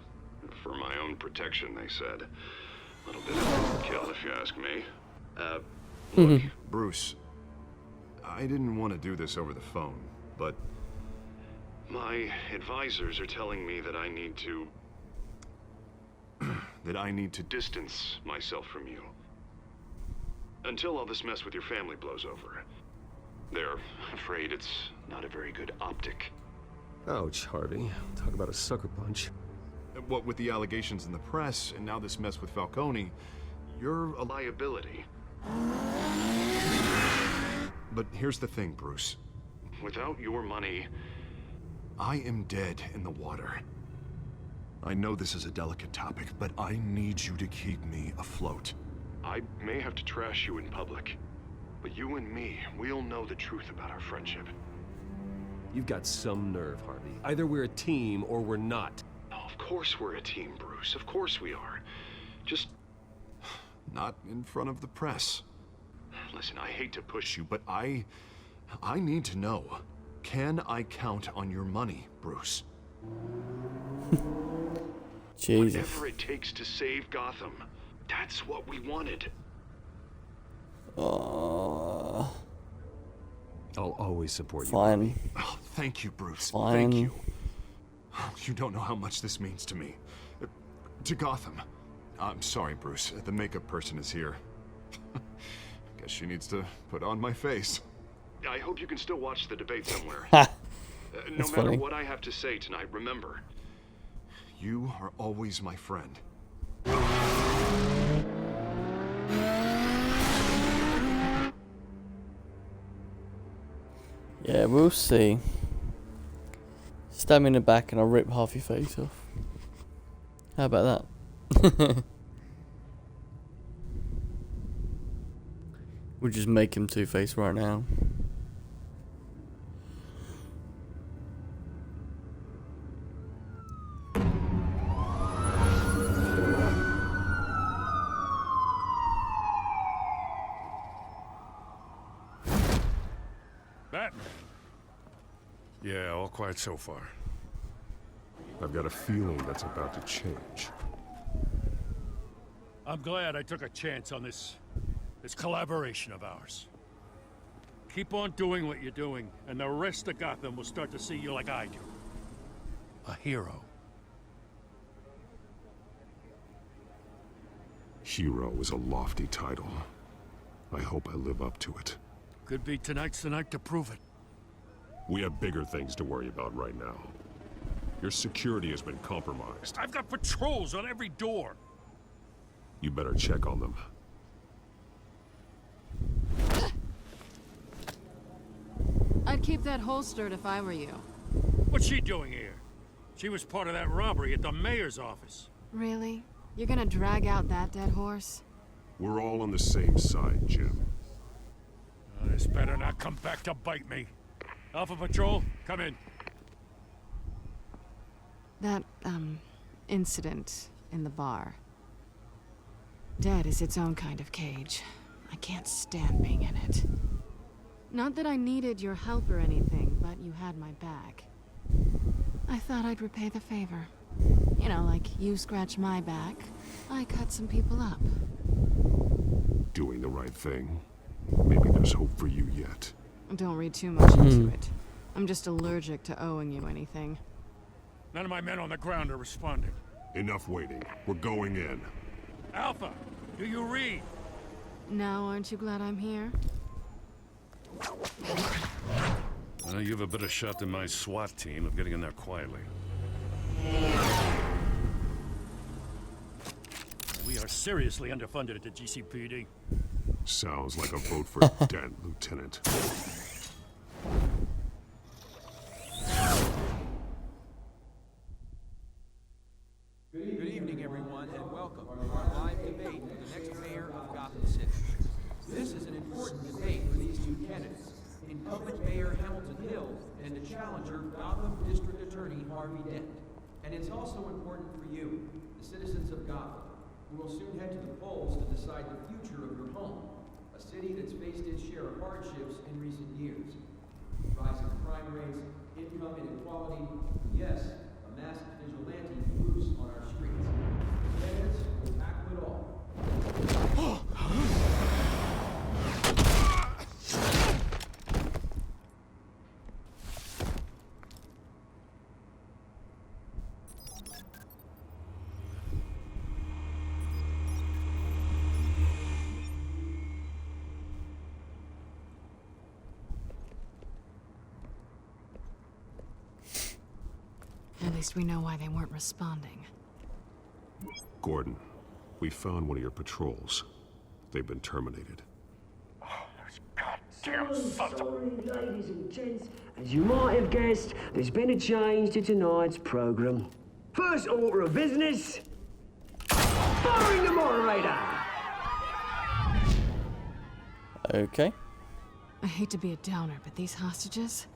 For my own protection, they said. A little bit of overkill, if you ask me. Look, Bruce, I didn't want to do this over the phone, but my advisors are telling me that I need to... that I need to distance myself from you. Until all this mess with your family blows over. They're afraid it's not a very good optic. Ouch, Harvey. Talk about a sucker punch. What with the allegations in the press, and now this mess with Falcone, you're a liability. But here's the thing, Bruce. Without your money, I am dead in the water. I know this is a delicate topic, but I need you to keep me afloat. I may have to trash you in public, but you and me, we'll know the truth about our friendship. You've got some nerve, Harvey. Either we're a team or we're not. Of course we're a team, Bruce. Of course we are. Just... not in front of the press. Listen, I hate to push you, but I need to know. Can I count on your money, Bruce? Jesus. Whatever it takes to save Gotham. That's what we wanted. I'll always support you. Fine. Oh, thank you, Bruce. Fine. Thank you. You don't know how much this means to me. To Gotham. I'm sorry, Bruce. The makeup person is here. Guess she needs to put on my face. I hope you can still watch the debate somewhere. No matter funny. what I have to say tonight, remember, you are always my friend. Yeah, we'll see. Stab me in the back and I'll rip half your face off. How about that? We'll just make him Two-Face right now. Batman. Yeah, all quiet so far. I've got a feeling that's about to change. I'm glad I took a chance on this collaboration of ours. Keep on doing what you're doing, and the rest of Gotham will start to see you like I do. A hero. Hero is a lofty title. I hope I live up to it. Could be tonight's the night to prove it. We have bigger things to worry about right now. Your security has been compromised. I've got patrols on every door. You better check on them. I'd keep that holstered if I were you. What's she doing here? She was part of that robbery at the mayor's office. Really? You're gonna drag out that dead horse? We're all on the same side, Jim. This better not come back to bite me. Alpha Patrol, come in. That, incident in the bar. Dead is its own kind of cage. I can't stand being in it. Not that I needed your help or anything, but you had my back. I thought I'd repay the favor. You know, like you scratch my back, I cut some people up. Doing the right thing. Maybe there's hope for you yet. Don't read too much into it. I'm just allergic to owing you anything. None of my men on the ground are responding. Enough waiting. We're going in. Alpha, do you read? Now, aren't you glad I'm here? You have a better shot than my SWAT team of getting in there quietly. We are seriously underfunded at the GCPD. Sounds like a vote for Dent, Lieutenant. Good evening, everyone, and welcome to our live debate for the next mayor of Gotham City. This is an important debate for these two candidates, incumbent Mayor Hamilton Hill and the challenger Gotham District Attorney Harvey Dent. And it's also important for you, the citizens of Gotham, who will soon head to the polls to decide the future of your home, a city that's faced its share of hardships in recent years. Rising crime rates, income inequality, yes, a masked vigilante loose on our streets. Candidates will tackle it all. At least we know why they weren't responding. Gordon, we found one of your patrols. They've been terminated. Sorry, ladies and gents. As you might have guessed, there's been a change to tonight's program. First order of business, firing the moderator! Okay. I hate to be a downer, but these hostages,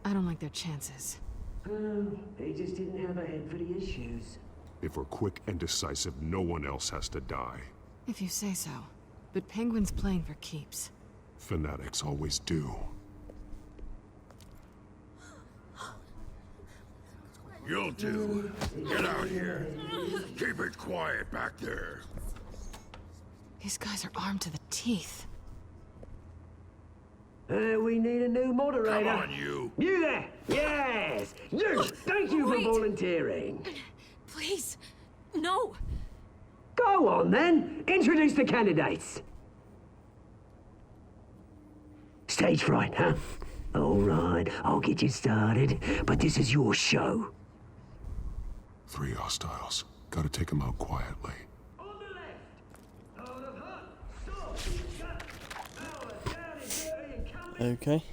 I don't like their chances. He just didn't have a head for the issues. If we're quick and decisive, no one else has to die. If you say so. But Penguin's playing for keeps. Fanatics always do. You'll do. Get out here. Keep it quiet back there. These guys are armed to the teeth. We need a new moderator. Come on, you. You there! Yes! You! Thank you for volunteering. Please, no. Go on, then. Introduce the candidates. Stage fright, huh? All right, I'll get you started, but this is your show. 3 hostiles. Gotta take them out quietly. Okay.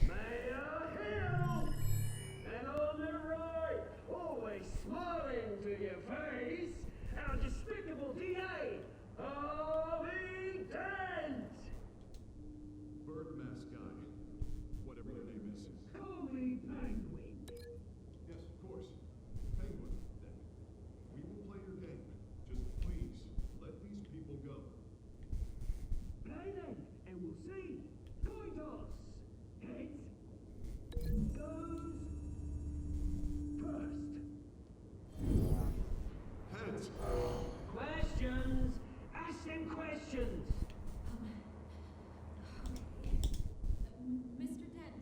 And on the right, always smiling to your face, our despicable DA, Harvey Dent! Bird mask guy. Whatever your name is. Call me Penguin. Yes, of course. Penguin, then. We will play your game. Just please, let these people go. Play then, and we'll see. Coin toss. Heads goes first. Heads. Questions. Ask them questions. Mr. Dent,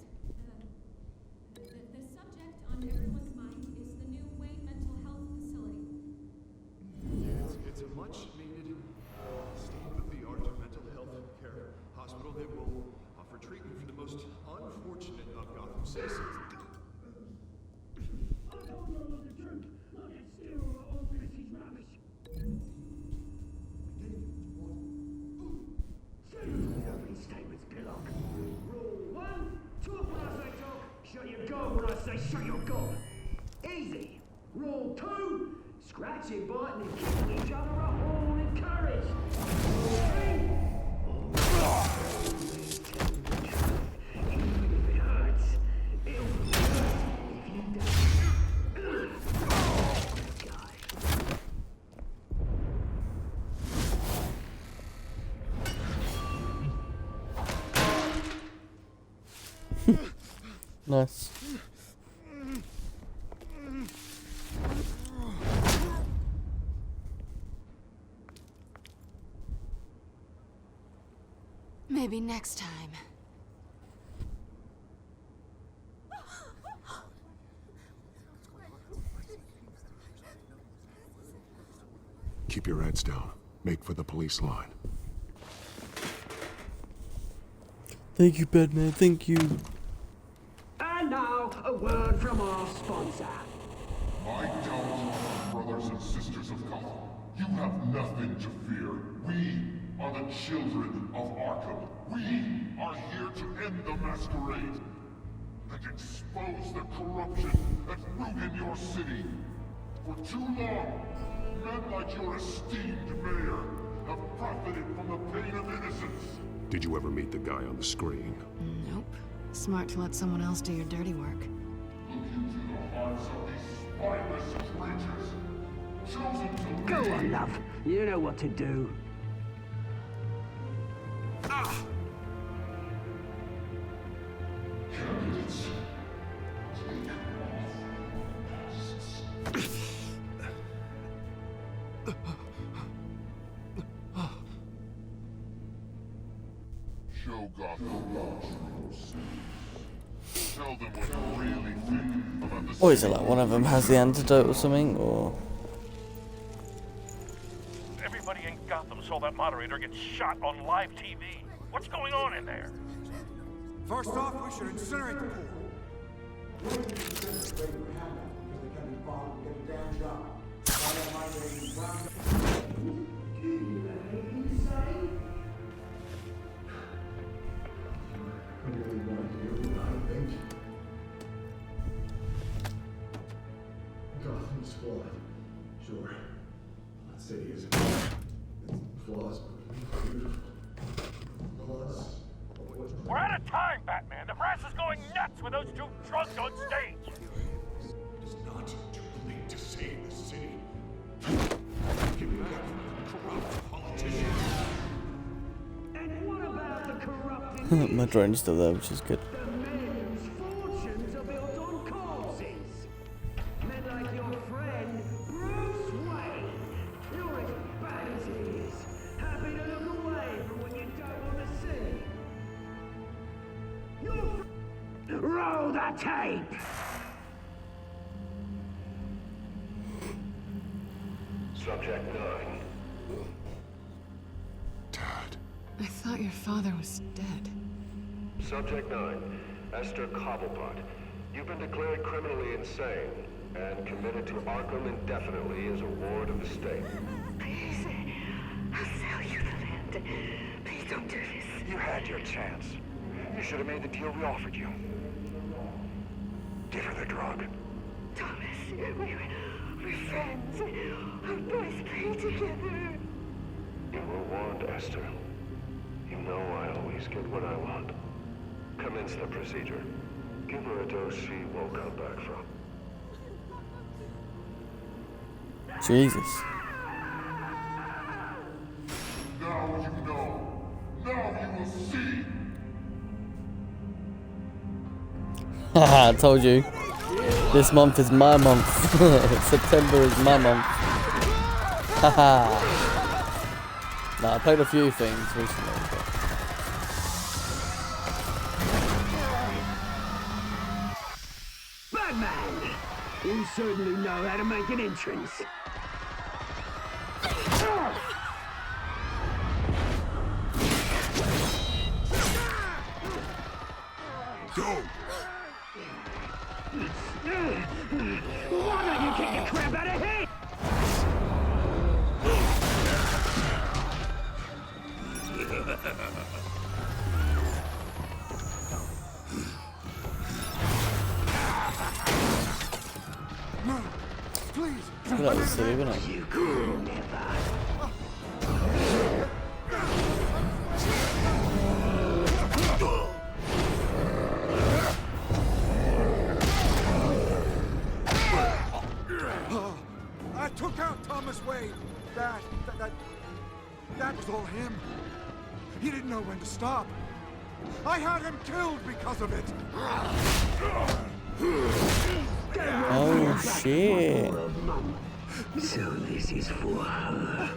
the subject on everyone's mind is the new Wayne Mental Health Facility. It's a much-needed, state-of-the-art mental health care hospital that will offer treatment for the most unfortunate of Gotham citizens. I told you all the truth. I can steal all Chrissy's rubbish. Say your opening statements, Pillock. Rule 1, talk when I say talk, shut your gob when I say shut your gob. Easy. Rule 2, scratching, biting, and kicking each other up, all encouraged. Rule 3, even if it hurts, it'll be hurt if you don't. Guy. Nice. Maybe next time. your heads down. Make for the police line. Thank you, Batman. Thank you. And now, a word from our sponsor. My Telltale brothers and sisters of Gotham, you have nothing to fear. We are the children of Arkham. We are here to end the masquerade and expose the corruption that ruined your city. For too long, men like your esteemed mayor have profited from the pain of innocence. Did you ever meet the guy on the screen? Nope. Smart to let someone else do your dirty work. Look into the hearts of these spineless creatures, chosen to Go lead. on, love. You know what to do. Candidates, take off. Show Gotham what you see. Tell them what you really think about the Or is it like one of them has the antidote or something, or? Everybody in Gotham saw that moderator get shot on live TV. What's going on in there? First off, we should incinerate the pool. Gotham's flawed. Sure. That city is flaws, but beautiful. Flaws. We're out of time, Batman. The brass is going nuts with those two drunks on stage. It's not too late to save the city. Get back from the corrupt politicians. And what about the corrupted My drone's still there, which is good. The men's fortunes are built on causes. Men like your friend, Bruce Wayne. You're as bad as he is. Happy to look away from what you don't want to see. Roll the tape! Subject 9. I thought your father was dead. Subject 9. Esther Cobblepot. You've been declared criminally insane and committed to Arkham indefinitely as a ward of the state. Please, I'll sell you the land. Please don't do this. You had your chance. You should have made the deal we offered you. Give her the drug. Thomas, we're friends. Our boys play together. You were warned, Esther. You know I always get what I want. Commence the procedure. Give her a dose she won't come back from. Jesus. Now you know. Now you will see. Haha, I told you. This month is my month. September is my month. Haha. Nah, I played a few things recently. But... Batman! You certainly know how to make an entrance. Go! Why don't you kick the crap out of him? No, please. That was silly, wasn't it? You could never. I took out Thomas Wayne. That was all him. He didn't know when to stop. I had him killed because of it. Oh shit. So this is for her.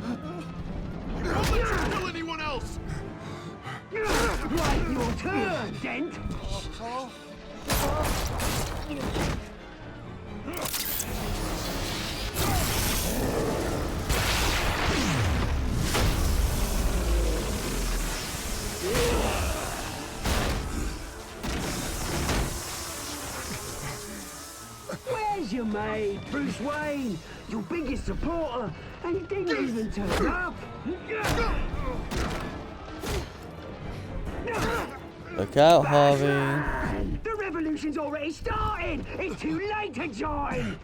Don't let you kill anyone else! Right, your turn, Dent. your mate, Bruce Wayne, your biggest supporter, and he didn't even turn up. Look out, Harvey. The revolution's already started. It's too late to join.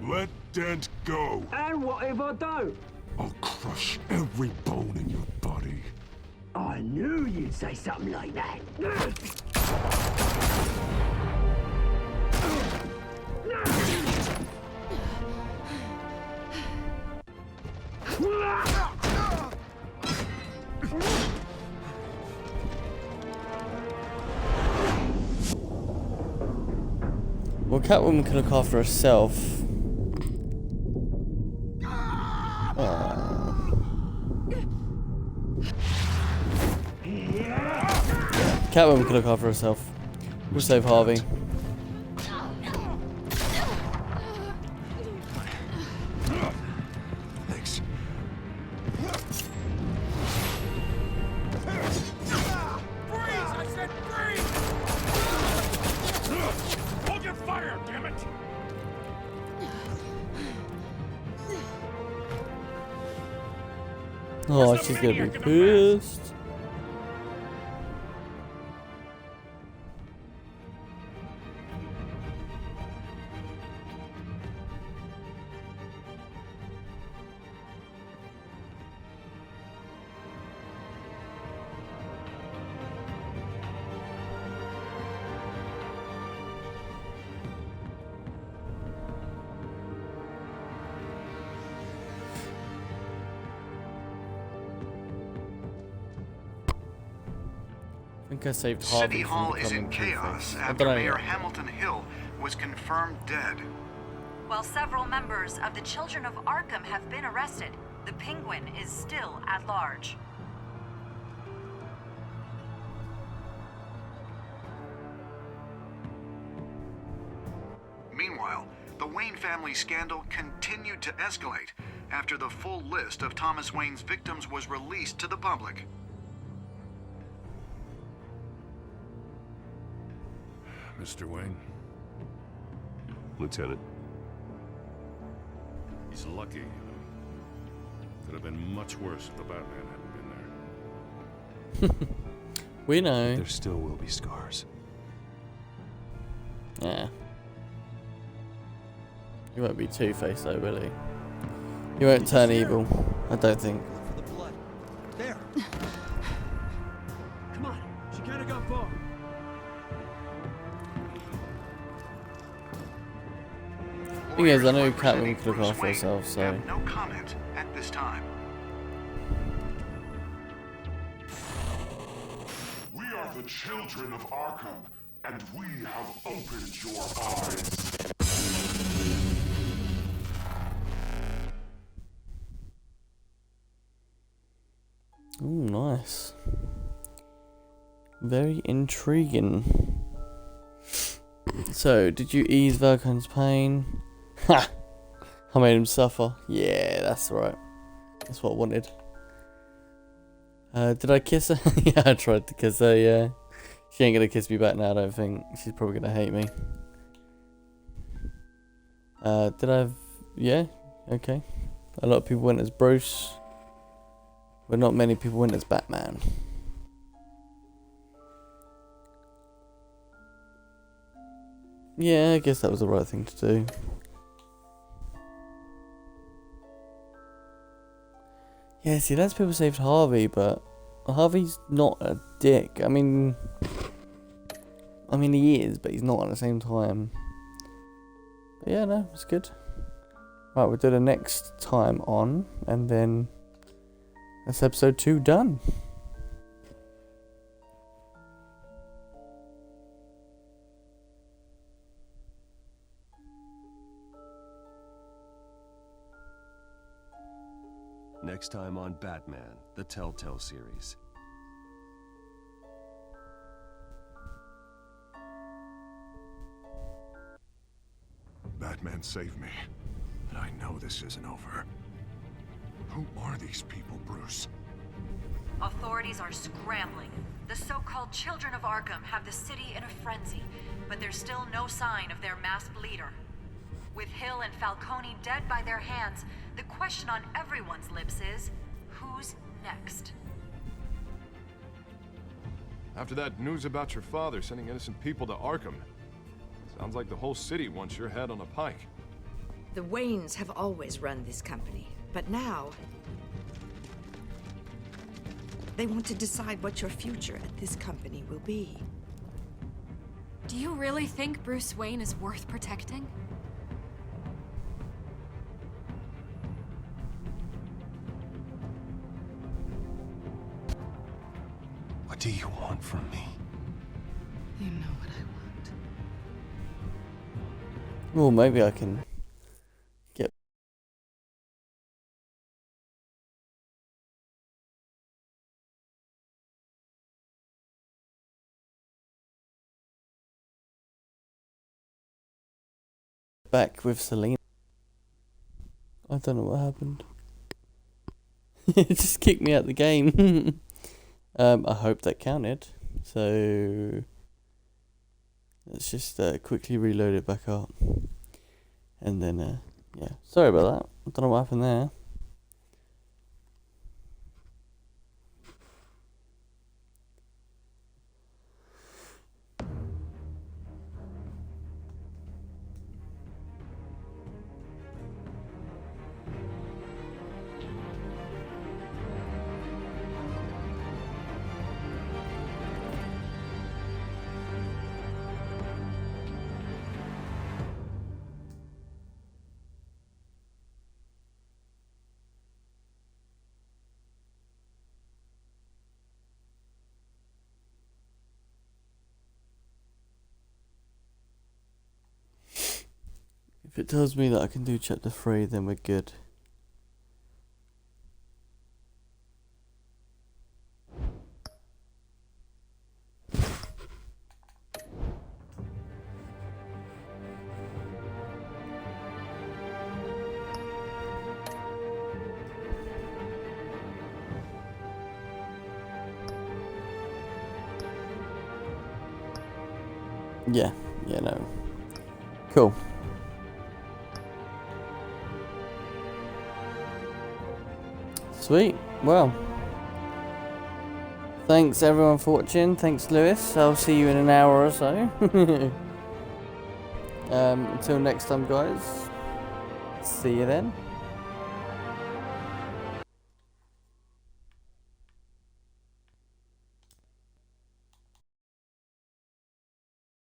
Let Dent go. And what if I don't? I'll crush every bone in your body. I knew you'd say something like that. Well, Catwoman can look after herself. Catwoman can look after herself. We'll save Harvey. Thanks. Freeze! I said freeze! Hold your fire, damn it! Oh, she's gonna be pissed. I think I saved Harvey City from Hall is in becoming chaos Two-Face. I after don't know Mayor yet. Hamilton Hill was confirmed dead. While several members of the Children of Arkham have been arrested, the Penguin is still at large. Meanwhile, the Wayne family scandal continued to escalate after the full list of Thomas Wayne's victims was released to the public. Mr. Wayne, Lieutenant. he's lucky, you know. Could have been much worse if the Batman hadn't been there. We know. There still will be scars. Yeah. He won't be Two-Face though, will he? He won't turn evil, I don't think. For the blood. There. Come on. She can't have gone far. Thing is, I know Catwoman can look after herself, so. Have no comment at this time. We are the children of Arkham, and we have opened your eyes. Ooh, nice. Very intriguing. So, did you ease Valkyne's pain? Ha! I made him suffer. Yeah, that's right. That's what I wanted. Did I kiss her? Yeah, I tried to kiss her, yeah. She ain't gonna kiss me back now, I don't think. She's probably gonna hate me. Did I have... Yeah, okay. A lot of people went as Bruce. But not many people went as Batman. Yeah, I guess that was the right thing to do. Yeah, see, lots of people saved Harvey, but Harvey's not a dick. I mean, he is, but he's not at the same time. But yeah, no, it's good. Right, we'll do the next time on, and then that's episode 2 done. Next time on Batman, the Telltale series. Batman saved me, but I know this isn't over. Who are these people, Bruce? Authorities are scrambling. The so-called Children of Arkham have the city in a frenzy, but there's still no sign of their masked leader. With Hill and Falcone dead by their hands, the question on everyone's lips is, who's next? After that news about your father sending innocent people to Arkham, sounds like the whole city wants your head on a pike. The Waynes have always run this company, but now they want to decide what your future at this company will be. Do you really think Bruce Wayne is worth protecting? What do you want from me? You know what I want. Well, maybe I can get back with Selena. I don't know what happened. It just kicked me out the game. I hope that counted. So let's just quickly reload it back up. And then, yeah. Sorry about that. I don't know what happened there. If it tells me that I can do chapter 3, then we're good. Yeah, no. Cool. Sweet. Well, thanks everyone for watching. Thanks, Lewis. I'll see you in an hour or so. Until next time, guys. See you then.